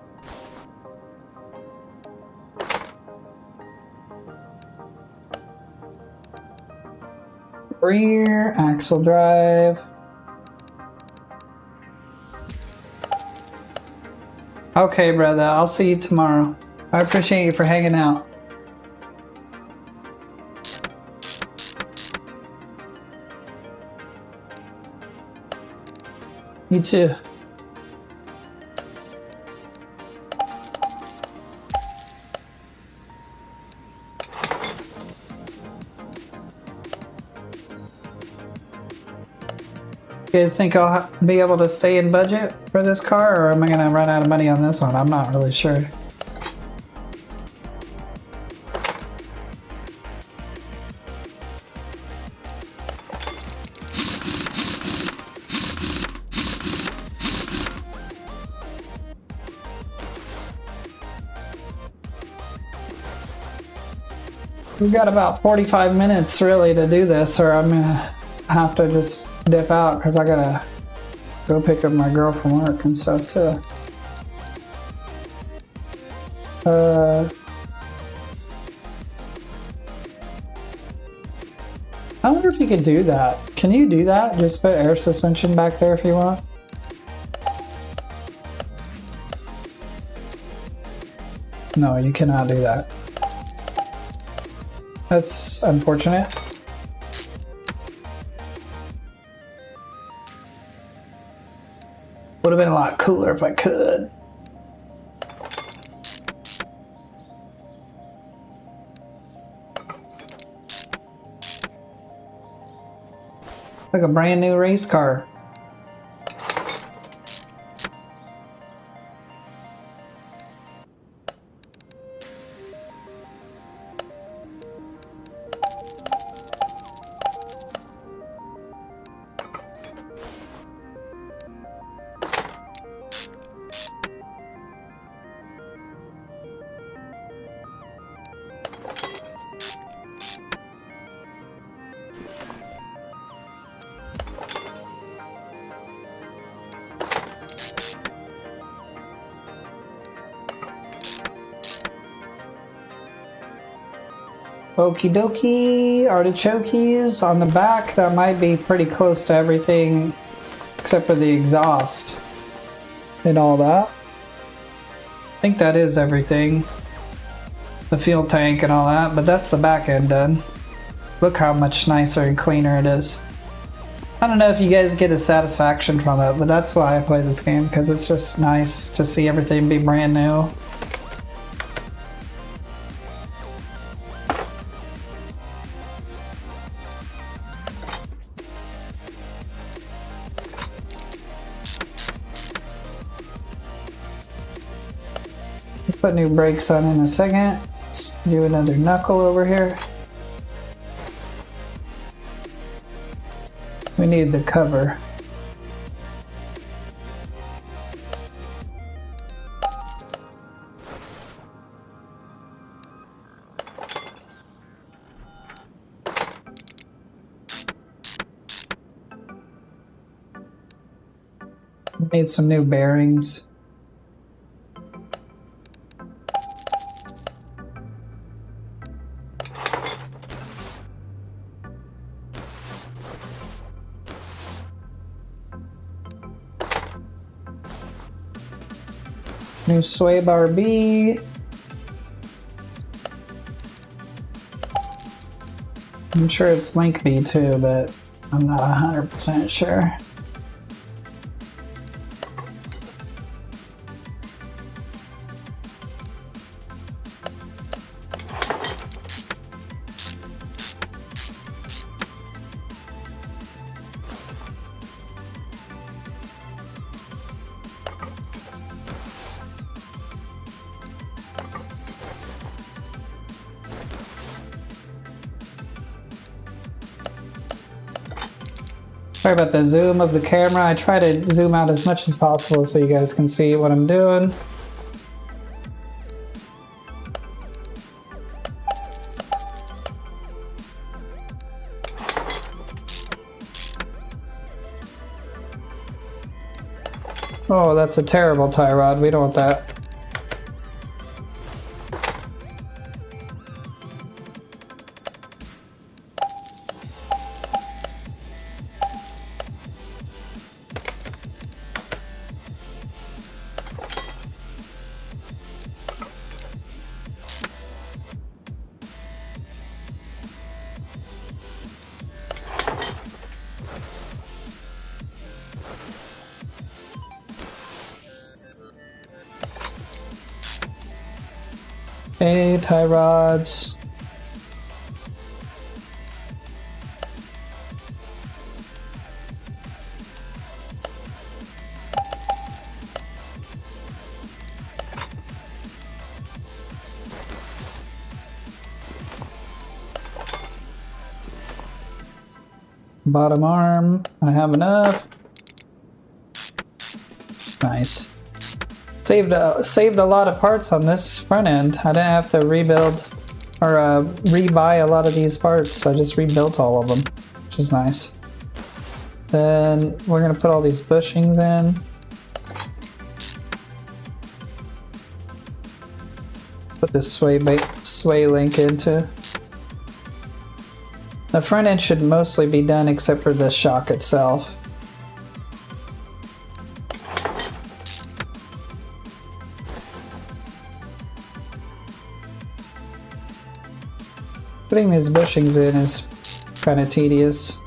Rear axle drive. Okay, brother, I'll see you tomorrow. I appreciate you for hanging out. You too. You guys think I'll be able to stay in budget for this car, or am I going to run out of money on this one? I'm not really sure. We've got about 45 minutes really to do this, or I'm going to have to just dip out because I gotta go pick up my girl from work and stuff too. I wonder if you could do that. Can you do that? Just put air suspension back there if you want. No, you cannot do that. That's unfortunate. Would have been a lot cooler if I could. Like a brand new race car. Okie dokie, artichokes on the back. That might be pretty close to everything except for the exhaust and all that. I think that is everything. The fuel tank and all that, but that's the back end done. Look how much nicer and cleaner it is. I don't know if you guys get a satisfaction from it, but that's why I play this game, because it's just nice to see everything be brand new. Put new brakes on in a second. Let's do another knuckle over here. We need the cover. Need some new bearings. New sway bar B. I'm sure it's link B too, but I'm not 100% sure. Sorry about the zoom of the camera. I try to zoom out as much as possible so you guys can see what I'm doing. Oh, that's a terrible tie rod. We don't want that. Okay, tie rods. Bottom arm, I have enough. Nice. Saved a lot of parts on this front end. I didn't have to rebuild or rebuy a lot of these parts. I just rebuilt all of them, which is nice. Then we're gonna put all these bushings in. Put this sway link into. The front end should mostly be done except for the shock itself. Putting these bushings in is kind of tedious.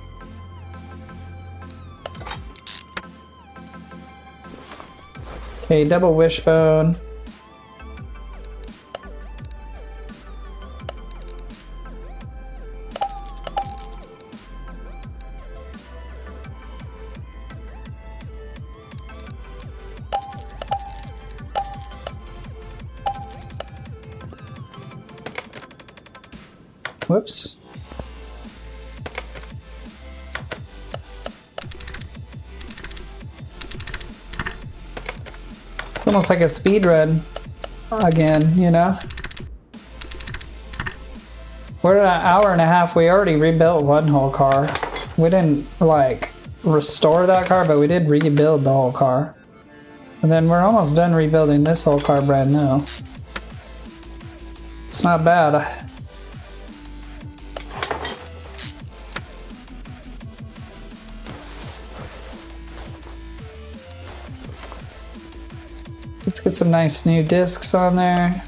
Okay, double wishbone. Whoops. It's almost like a speed run again, you know? We're at an hour and a half. We already rebuilt one whole car. We didn't like restore that car, but we did rebuild the whole car. And then we're almost done rebuilding this whole car brand new. It's not bad. Let's get some nice new discs on there.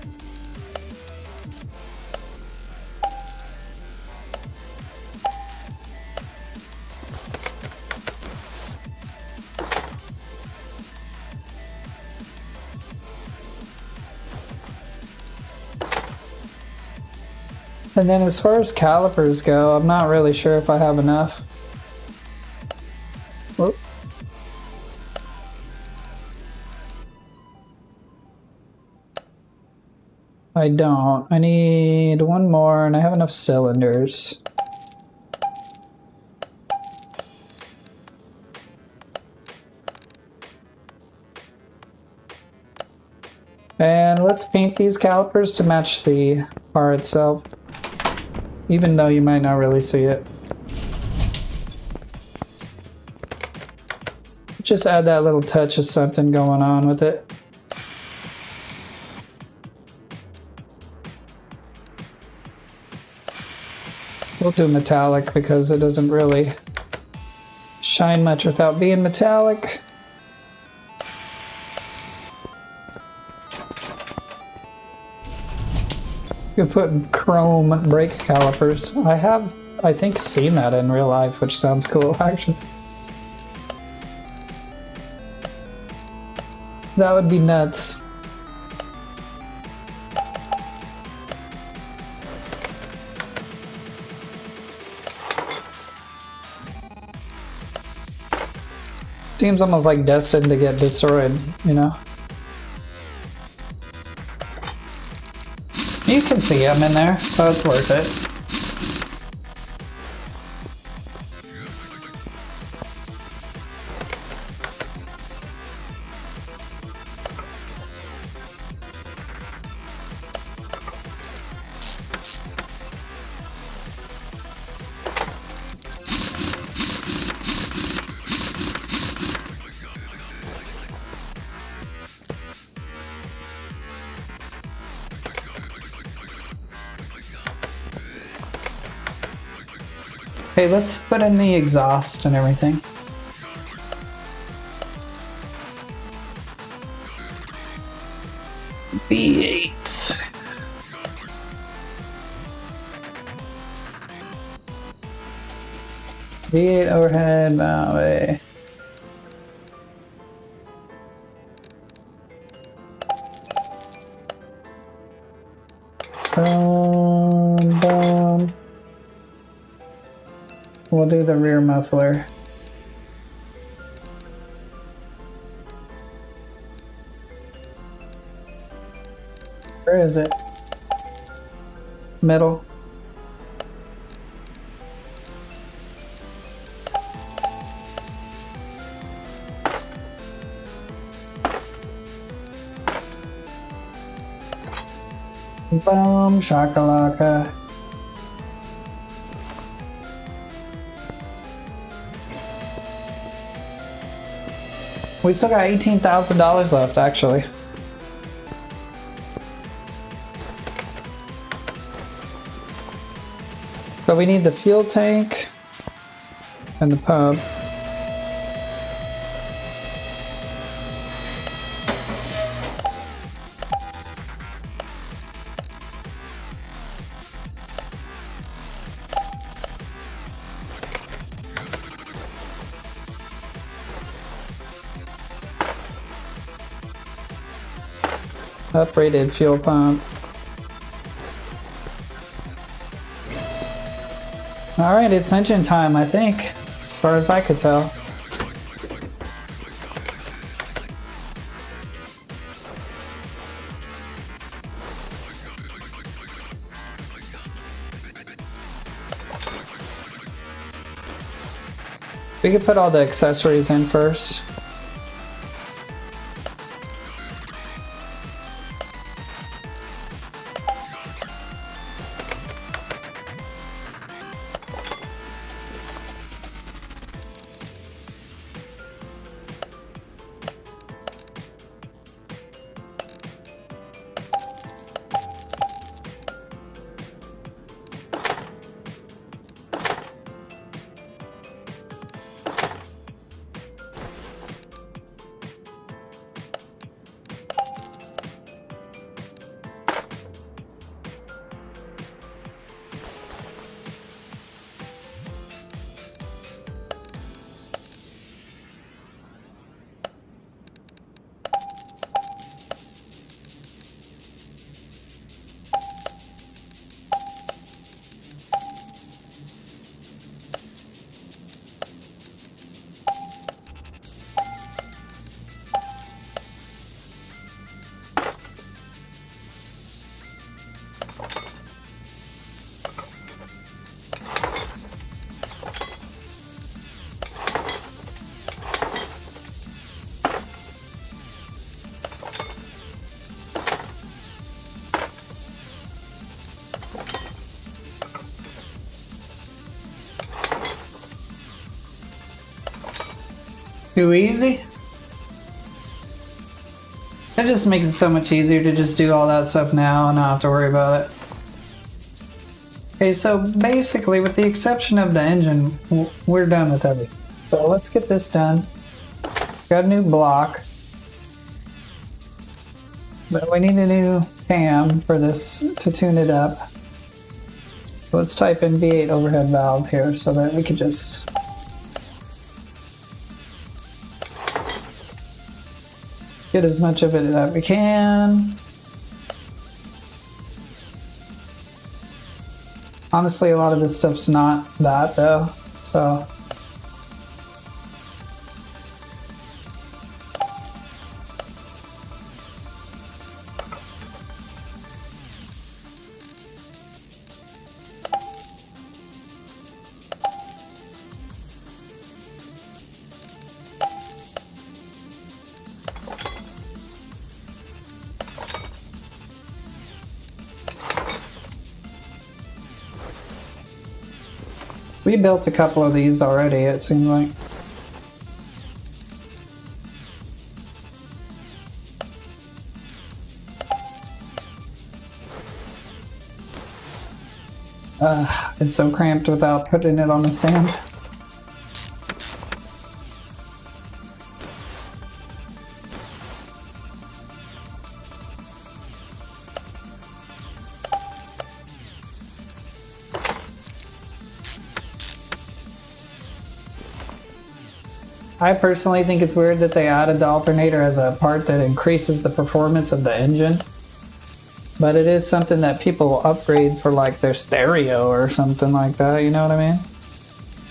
And then as far as calipers go, I'm not really sure if I have enough. Whoop. I don't. I need one more, and I have enough cylinders. And let's paint these calipers to match the car itself, even though you might not really see it. Just add that little touch of something going on with it. We'll do metallic because it doesn't really shine much without being metallic. You put chrome brake calipers. I have, I think, seen that in real life, which sounds cool, actually. That would be nuts. Seems almost like destined to get destroyed, you know? You can see them in there, so it's worth it. Okay, let's put in the exhaust and everything. V8. V8 overhead Maui. Boom. We'll do the rear muffler. Where is it? Middle. Boom, shakalaka. We still got $18,000 left, actually. So we need the fuel tank and the pump. Uprated fuel pump. Alright, it's engine time, I think, as far as I could tell. We could put all the accessories in first. Too easy? It just makes it so much easier to just do all that stuff now and not have to worry about it. Okay, so basically, with the exception of the engine, we're done with everything. So let's get this done. Got a new block. But we need a new cam for this to tune it up. Let's type in V8 overhead valve here so that we can just get as much of it that we can. Honestly, a lot of this stuff's not that though, so. We built a couple of these already, it seems like. It's so cramped without putting it on the stand. I personally think it's weird that they added the alternator as a part that increases the performance of the engine. But it is something that people upgrade for like their stereo or something like that, you know what I mean?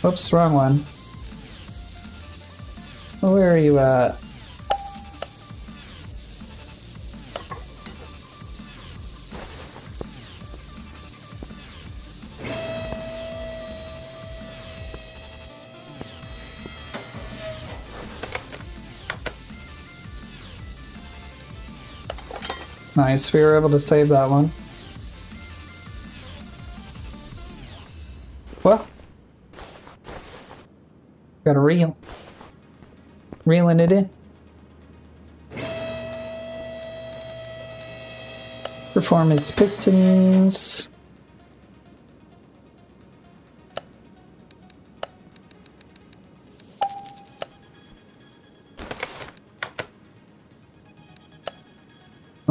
Whoops, wrong one. Where are you at? Nice, we were able to save that one. Well, got a reel. Reeling it in. Performance pistons.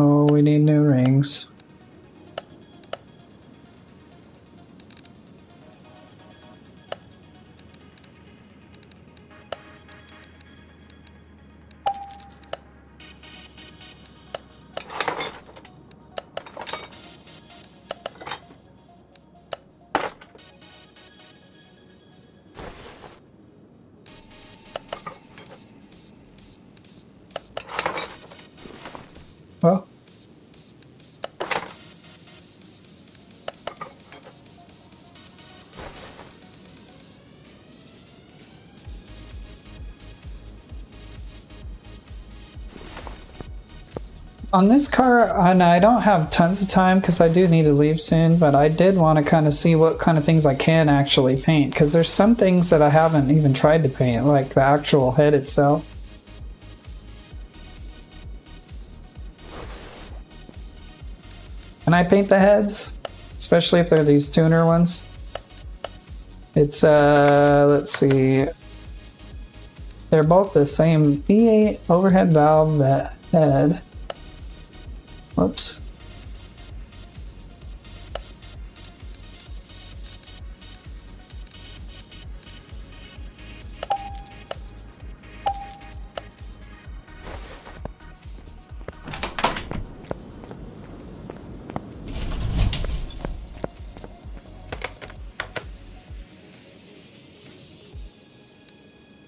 Oh, we need new rings. Well, on this car, and I don't have tons of time because I do need to leave soon, but I did want to kind of see what kind of things I can actually paint, because there's some things that I haven't even tried to paint, like the actual head itself. Can I paint the heads? Especially if they're these tuner ones. It's, let's see. They're both the same V8 overhead valve head. Whoops.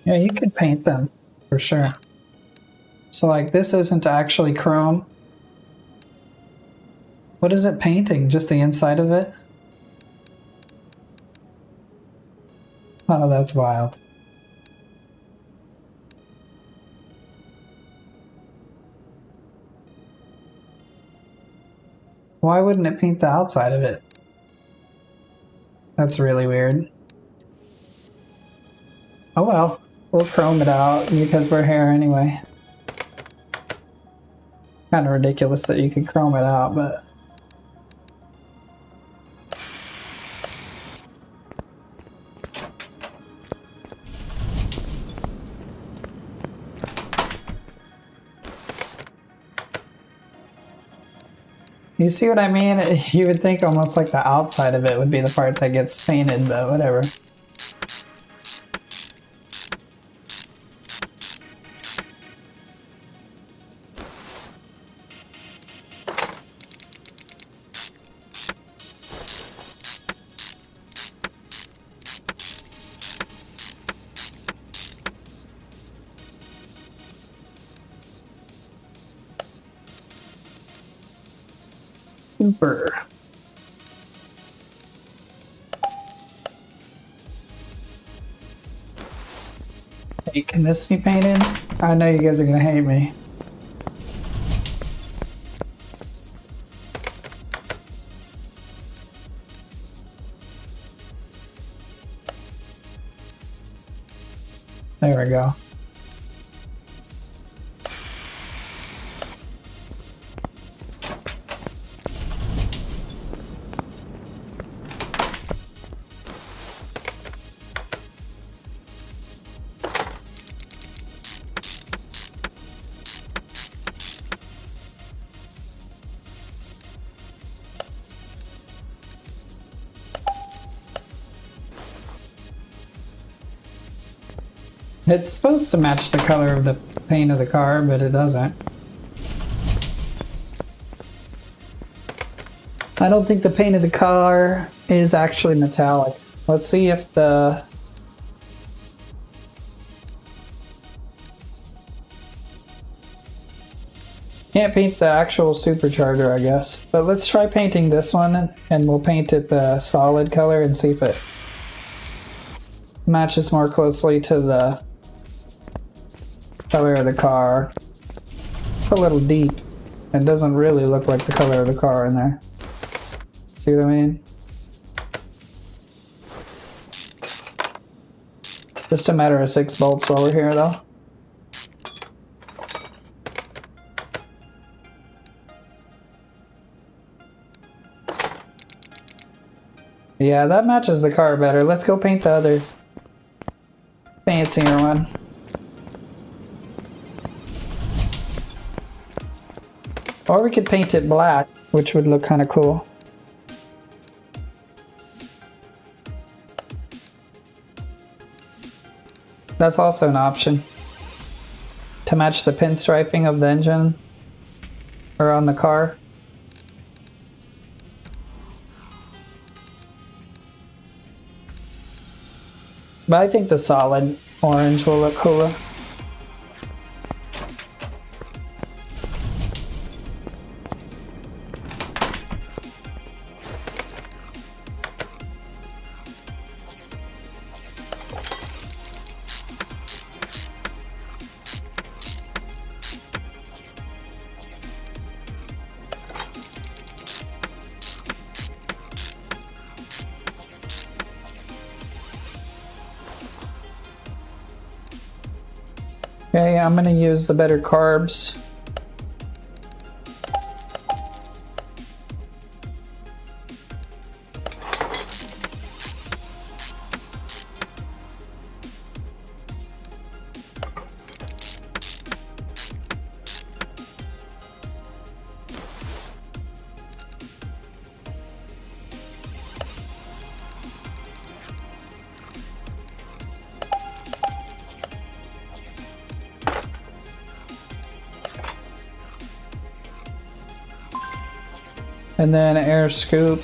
Yeah, you could paint them for sure. So like this isn't actually chrome. What is it painting? Just the inside of it? Oh, that's wild. Why wouldn't it paint the outside of it? That's really weird. Oh well. We'll chrome it out because we're here anyway. Kind of ridiculous that you could chrome it out, but... You see what I mean? You would think almost like the outside of it would be the part that gets painted, but whatever. Super. Hey, can this be painted? I know you guys are gonna hate me. There we go. It's supposed to match the color of the paint of the car, but it doesn't. I don't think the paint of the car is actually metallic. Let's see if the... Can't paint the actual supercharger, I guess. But let's try painting this one, and we'll paint it the solid color and see if it matches more closely to the color of the car. It's a little deep. It doesn't really look like the color of the car in there. See what I mean? Just a matter of 6 bolts while we're here though. Yeah, that matches the car better. Let's go paint the other fancier one. Or we could paint it black, which would look kind of cool. That's also an option. To match the pinstriping of the engine or on the car. But I think the solid orange will look cooler. Okay, I'm gonna use the better carbs. And then air scoop.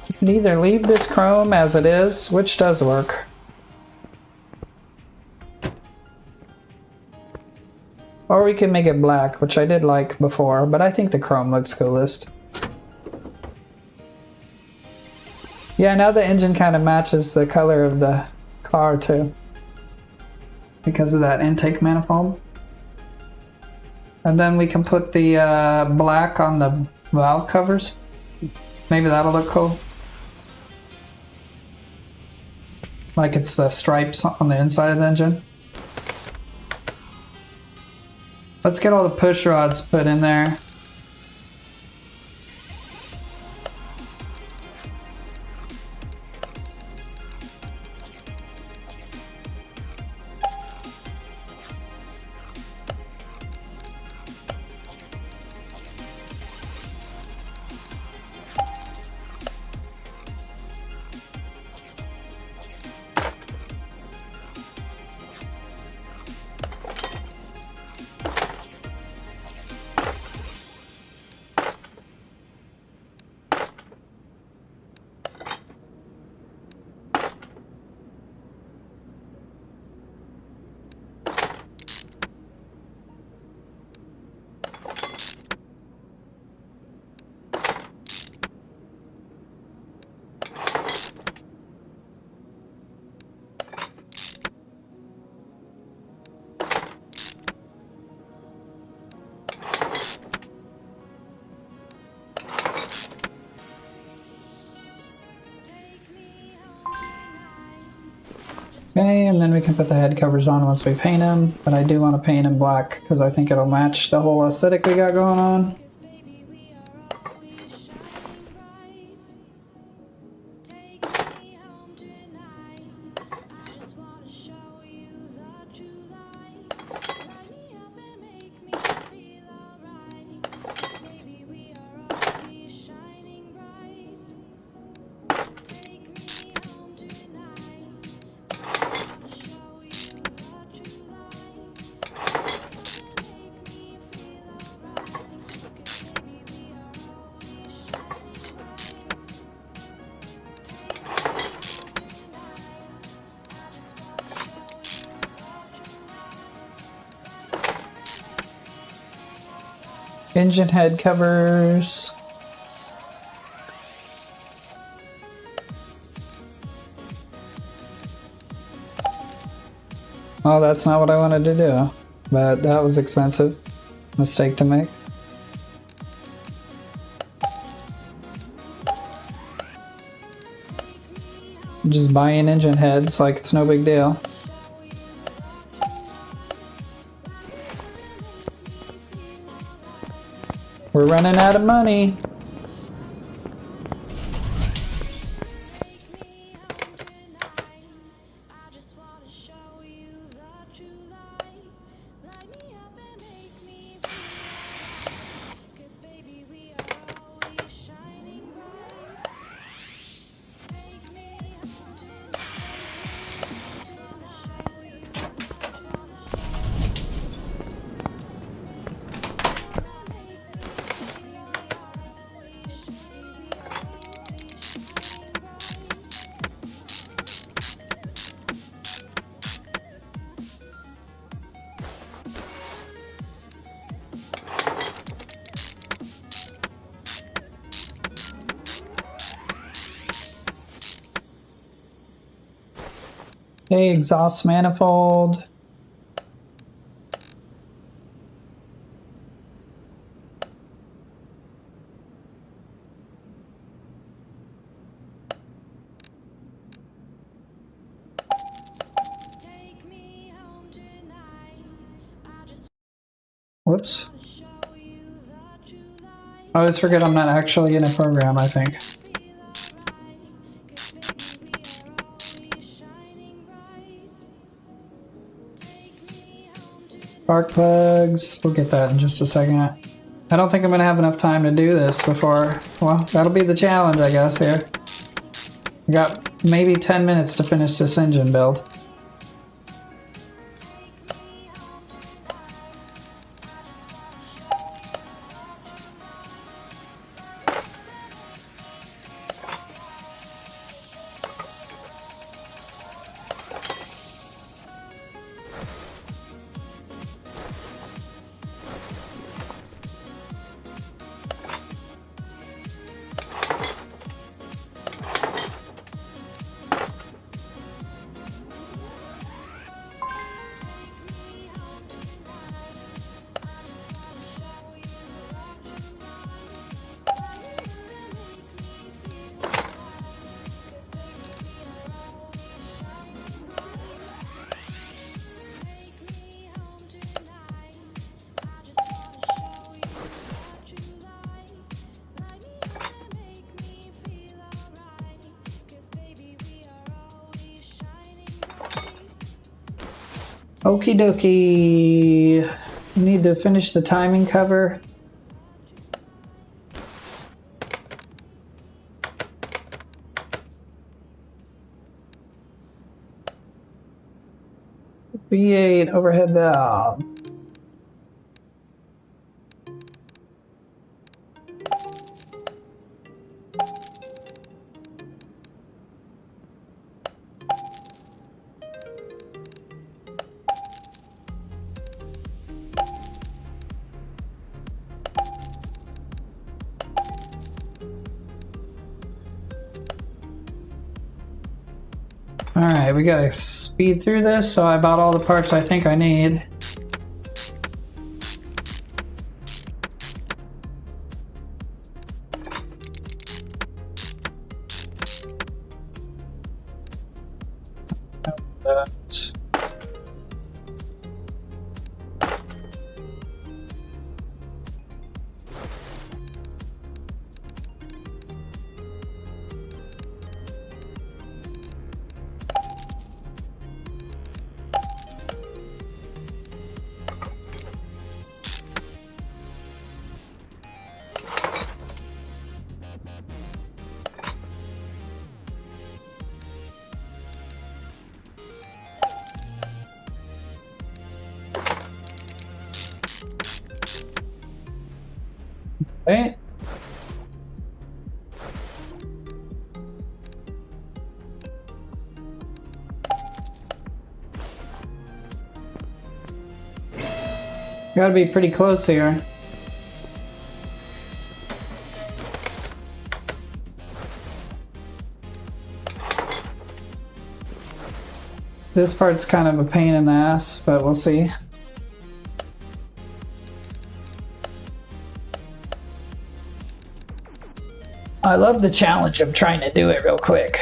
You can either leave this chrome as it is, which does work. Or we can make it black, which I did like before, but I think the chrome looks coolest. Yeah, now the engine kind of matches the color of the car too, because of that intake manifold. And then we can put the black on the valve covers. Maybe that'll look cool. Like it's the stripes on the inside of the engine. Let's get all the push rods put in there. Okay, and then we can put the head covers on once we paint them, but I do want to paint them black because I think it'll match the whole aesthetic we got going on. Engine head covers. Well, that's not what I wanted to do, but that was expensive. Mistake to make. Just buying engine heads like it's no big deal. We're running out of money. Okay, exhaust manifold. Whoops. I always forget I'm not actually in a program, I think. Spark plugs, we'll get that in just a second. I don't think I'm going to have enough time to do this before, well, that'll be the challenge, I guess, here. I got maybe 10 minutes to finish this engine build. Okie dokie. Need to finish the timing cover. V8 overhead valve. Alright, we gotta speed through this, so I bought all the parts I think I need. Right? Gotta be pretty close here. This part's kind of a pain in the ass, but we'll see. I love the challenge of trying to do it real quick.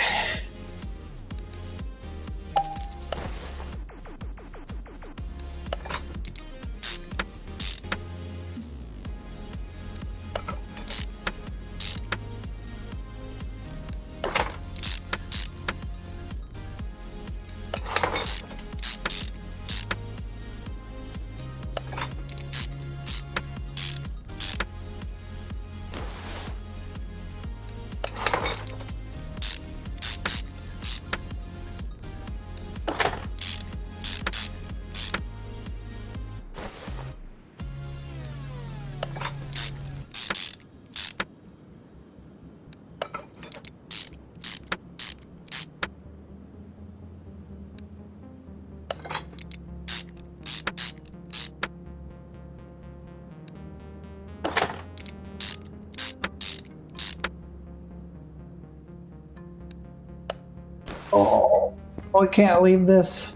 Oh, we can't leave this.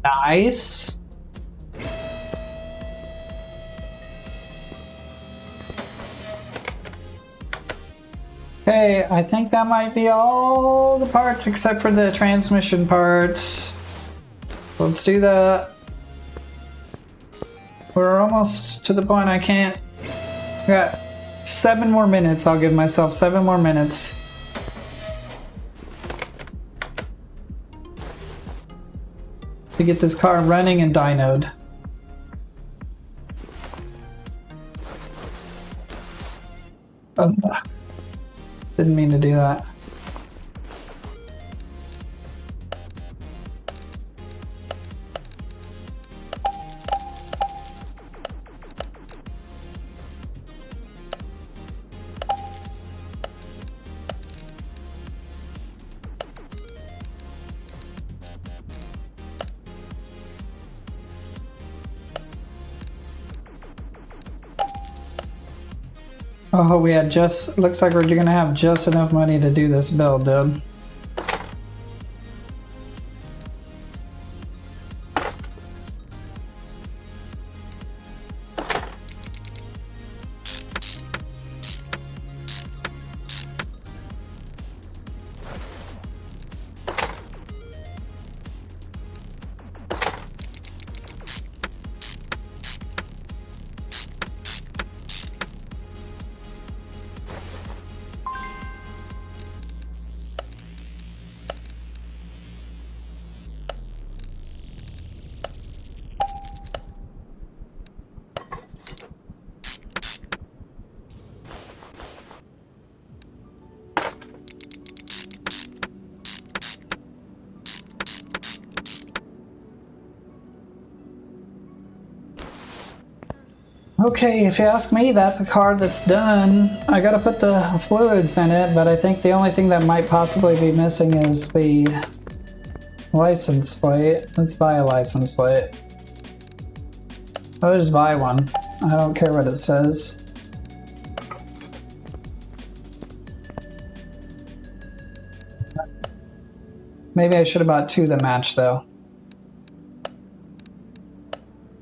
Nice. Okay, I think that might be all the parts except for the transmission parts. Let's do that. We're almost to the point I can't. I got 7 more minutes. I'll give myself 7 more minutes. To get this car running and dynoed. Oh, didn't mean to do that. Oh, we had just, looks like we're gonna have just enough money to do this build, dude. Okay, if you ask me, that's a car that's done. I gotta put the fluids in it, but I think the only thing that might possibly be missing is the license plate. Let's buy a license plate. I'll just buy one. I don't care what it says. Maybe I should have bought two that match though.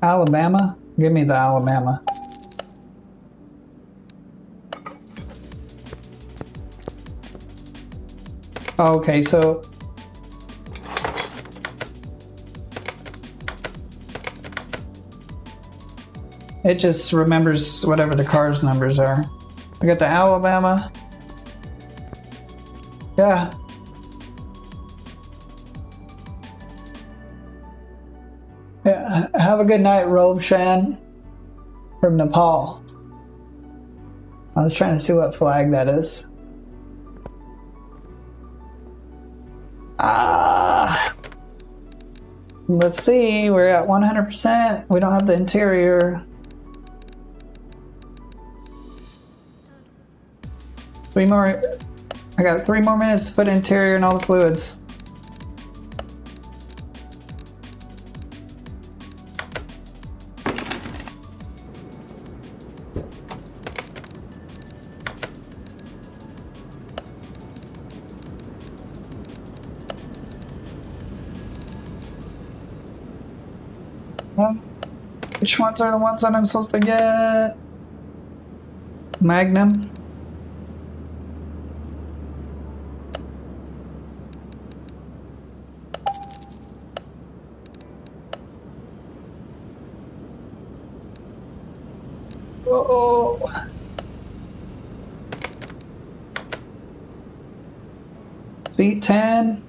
Alabama? Give me the Alabama. Okay, so it just remembers whatever the car's numbers are. I got the Alabama. Yeah. Yeah. Have a good night, Robshan from Nepal. I was trying to see what flag that is. Let's see, we're at 100%. We don't have the interior. 3 more. I got 3 more minutes to put interior and all the fluids. Which ones are the ones that I'm supposed to get? Magnum. Uh-oh. C10.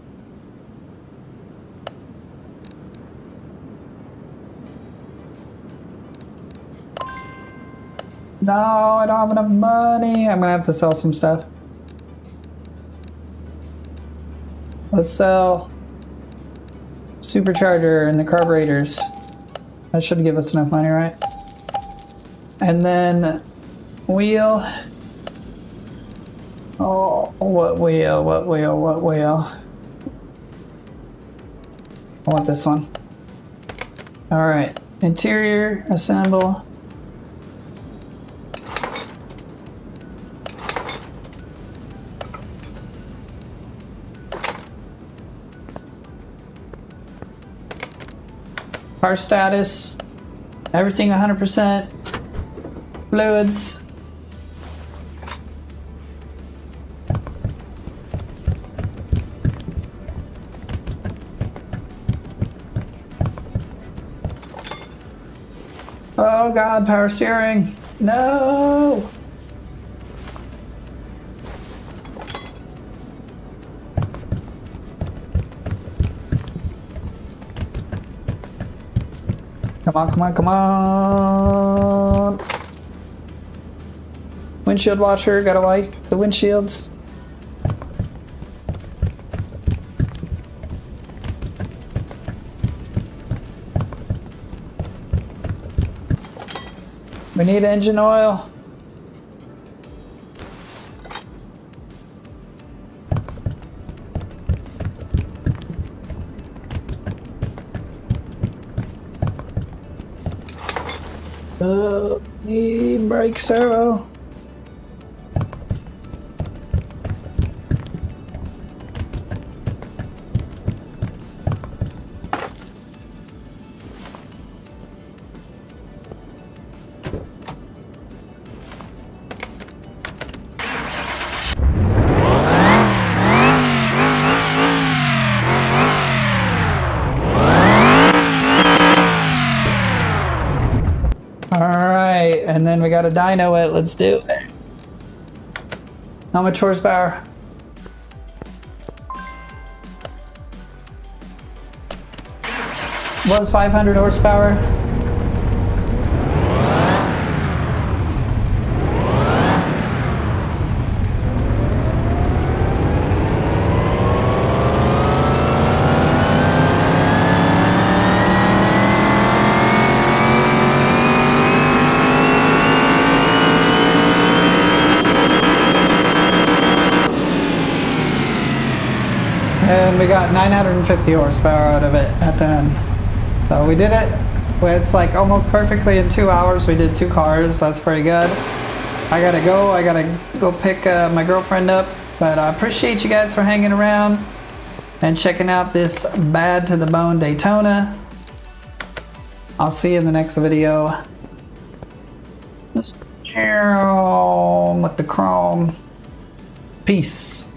No, I don't have enough money. I'm gonna have to sell some stuff. Let's sell supercharger and the carburetors. That should give us enough money, right? And then wheel. Oh, what wheel? What wheel? What wheel? I want this one. All right, interior, assemble. Car status, everything 100%. Fluids. Oh God, power steering. No. Come on, come on, come on. Windshield washer, gotta wipe the windshields. We need engine oil. Need brake servo. Alright, and then we got a dyno it. Let's do it. How much horsepower? Was 500 horsepower. and we got 950 horsepower out of it at the end. So we did it. It's like almost perfectly in 2 hours. We did 2 cars. That's pretty good. I gotta go pick my girlfriend up. But I appreciate you guys for hanging around and checking out this bad to the bone Daytona. I'll see you in the next video. With the chrome. Peace.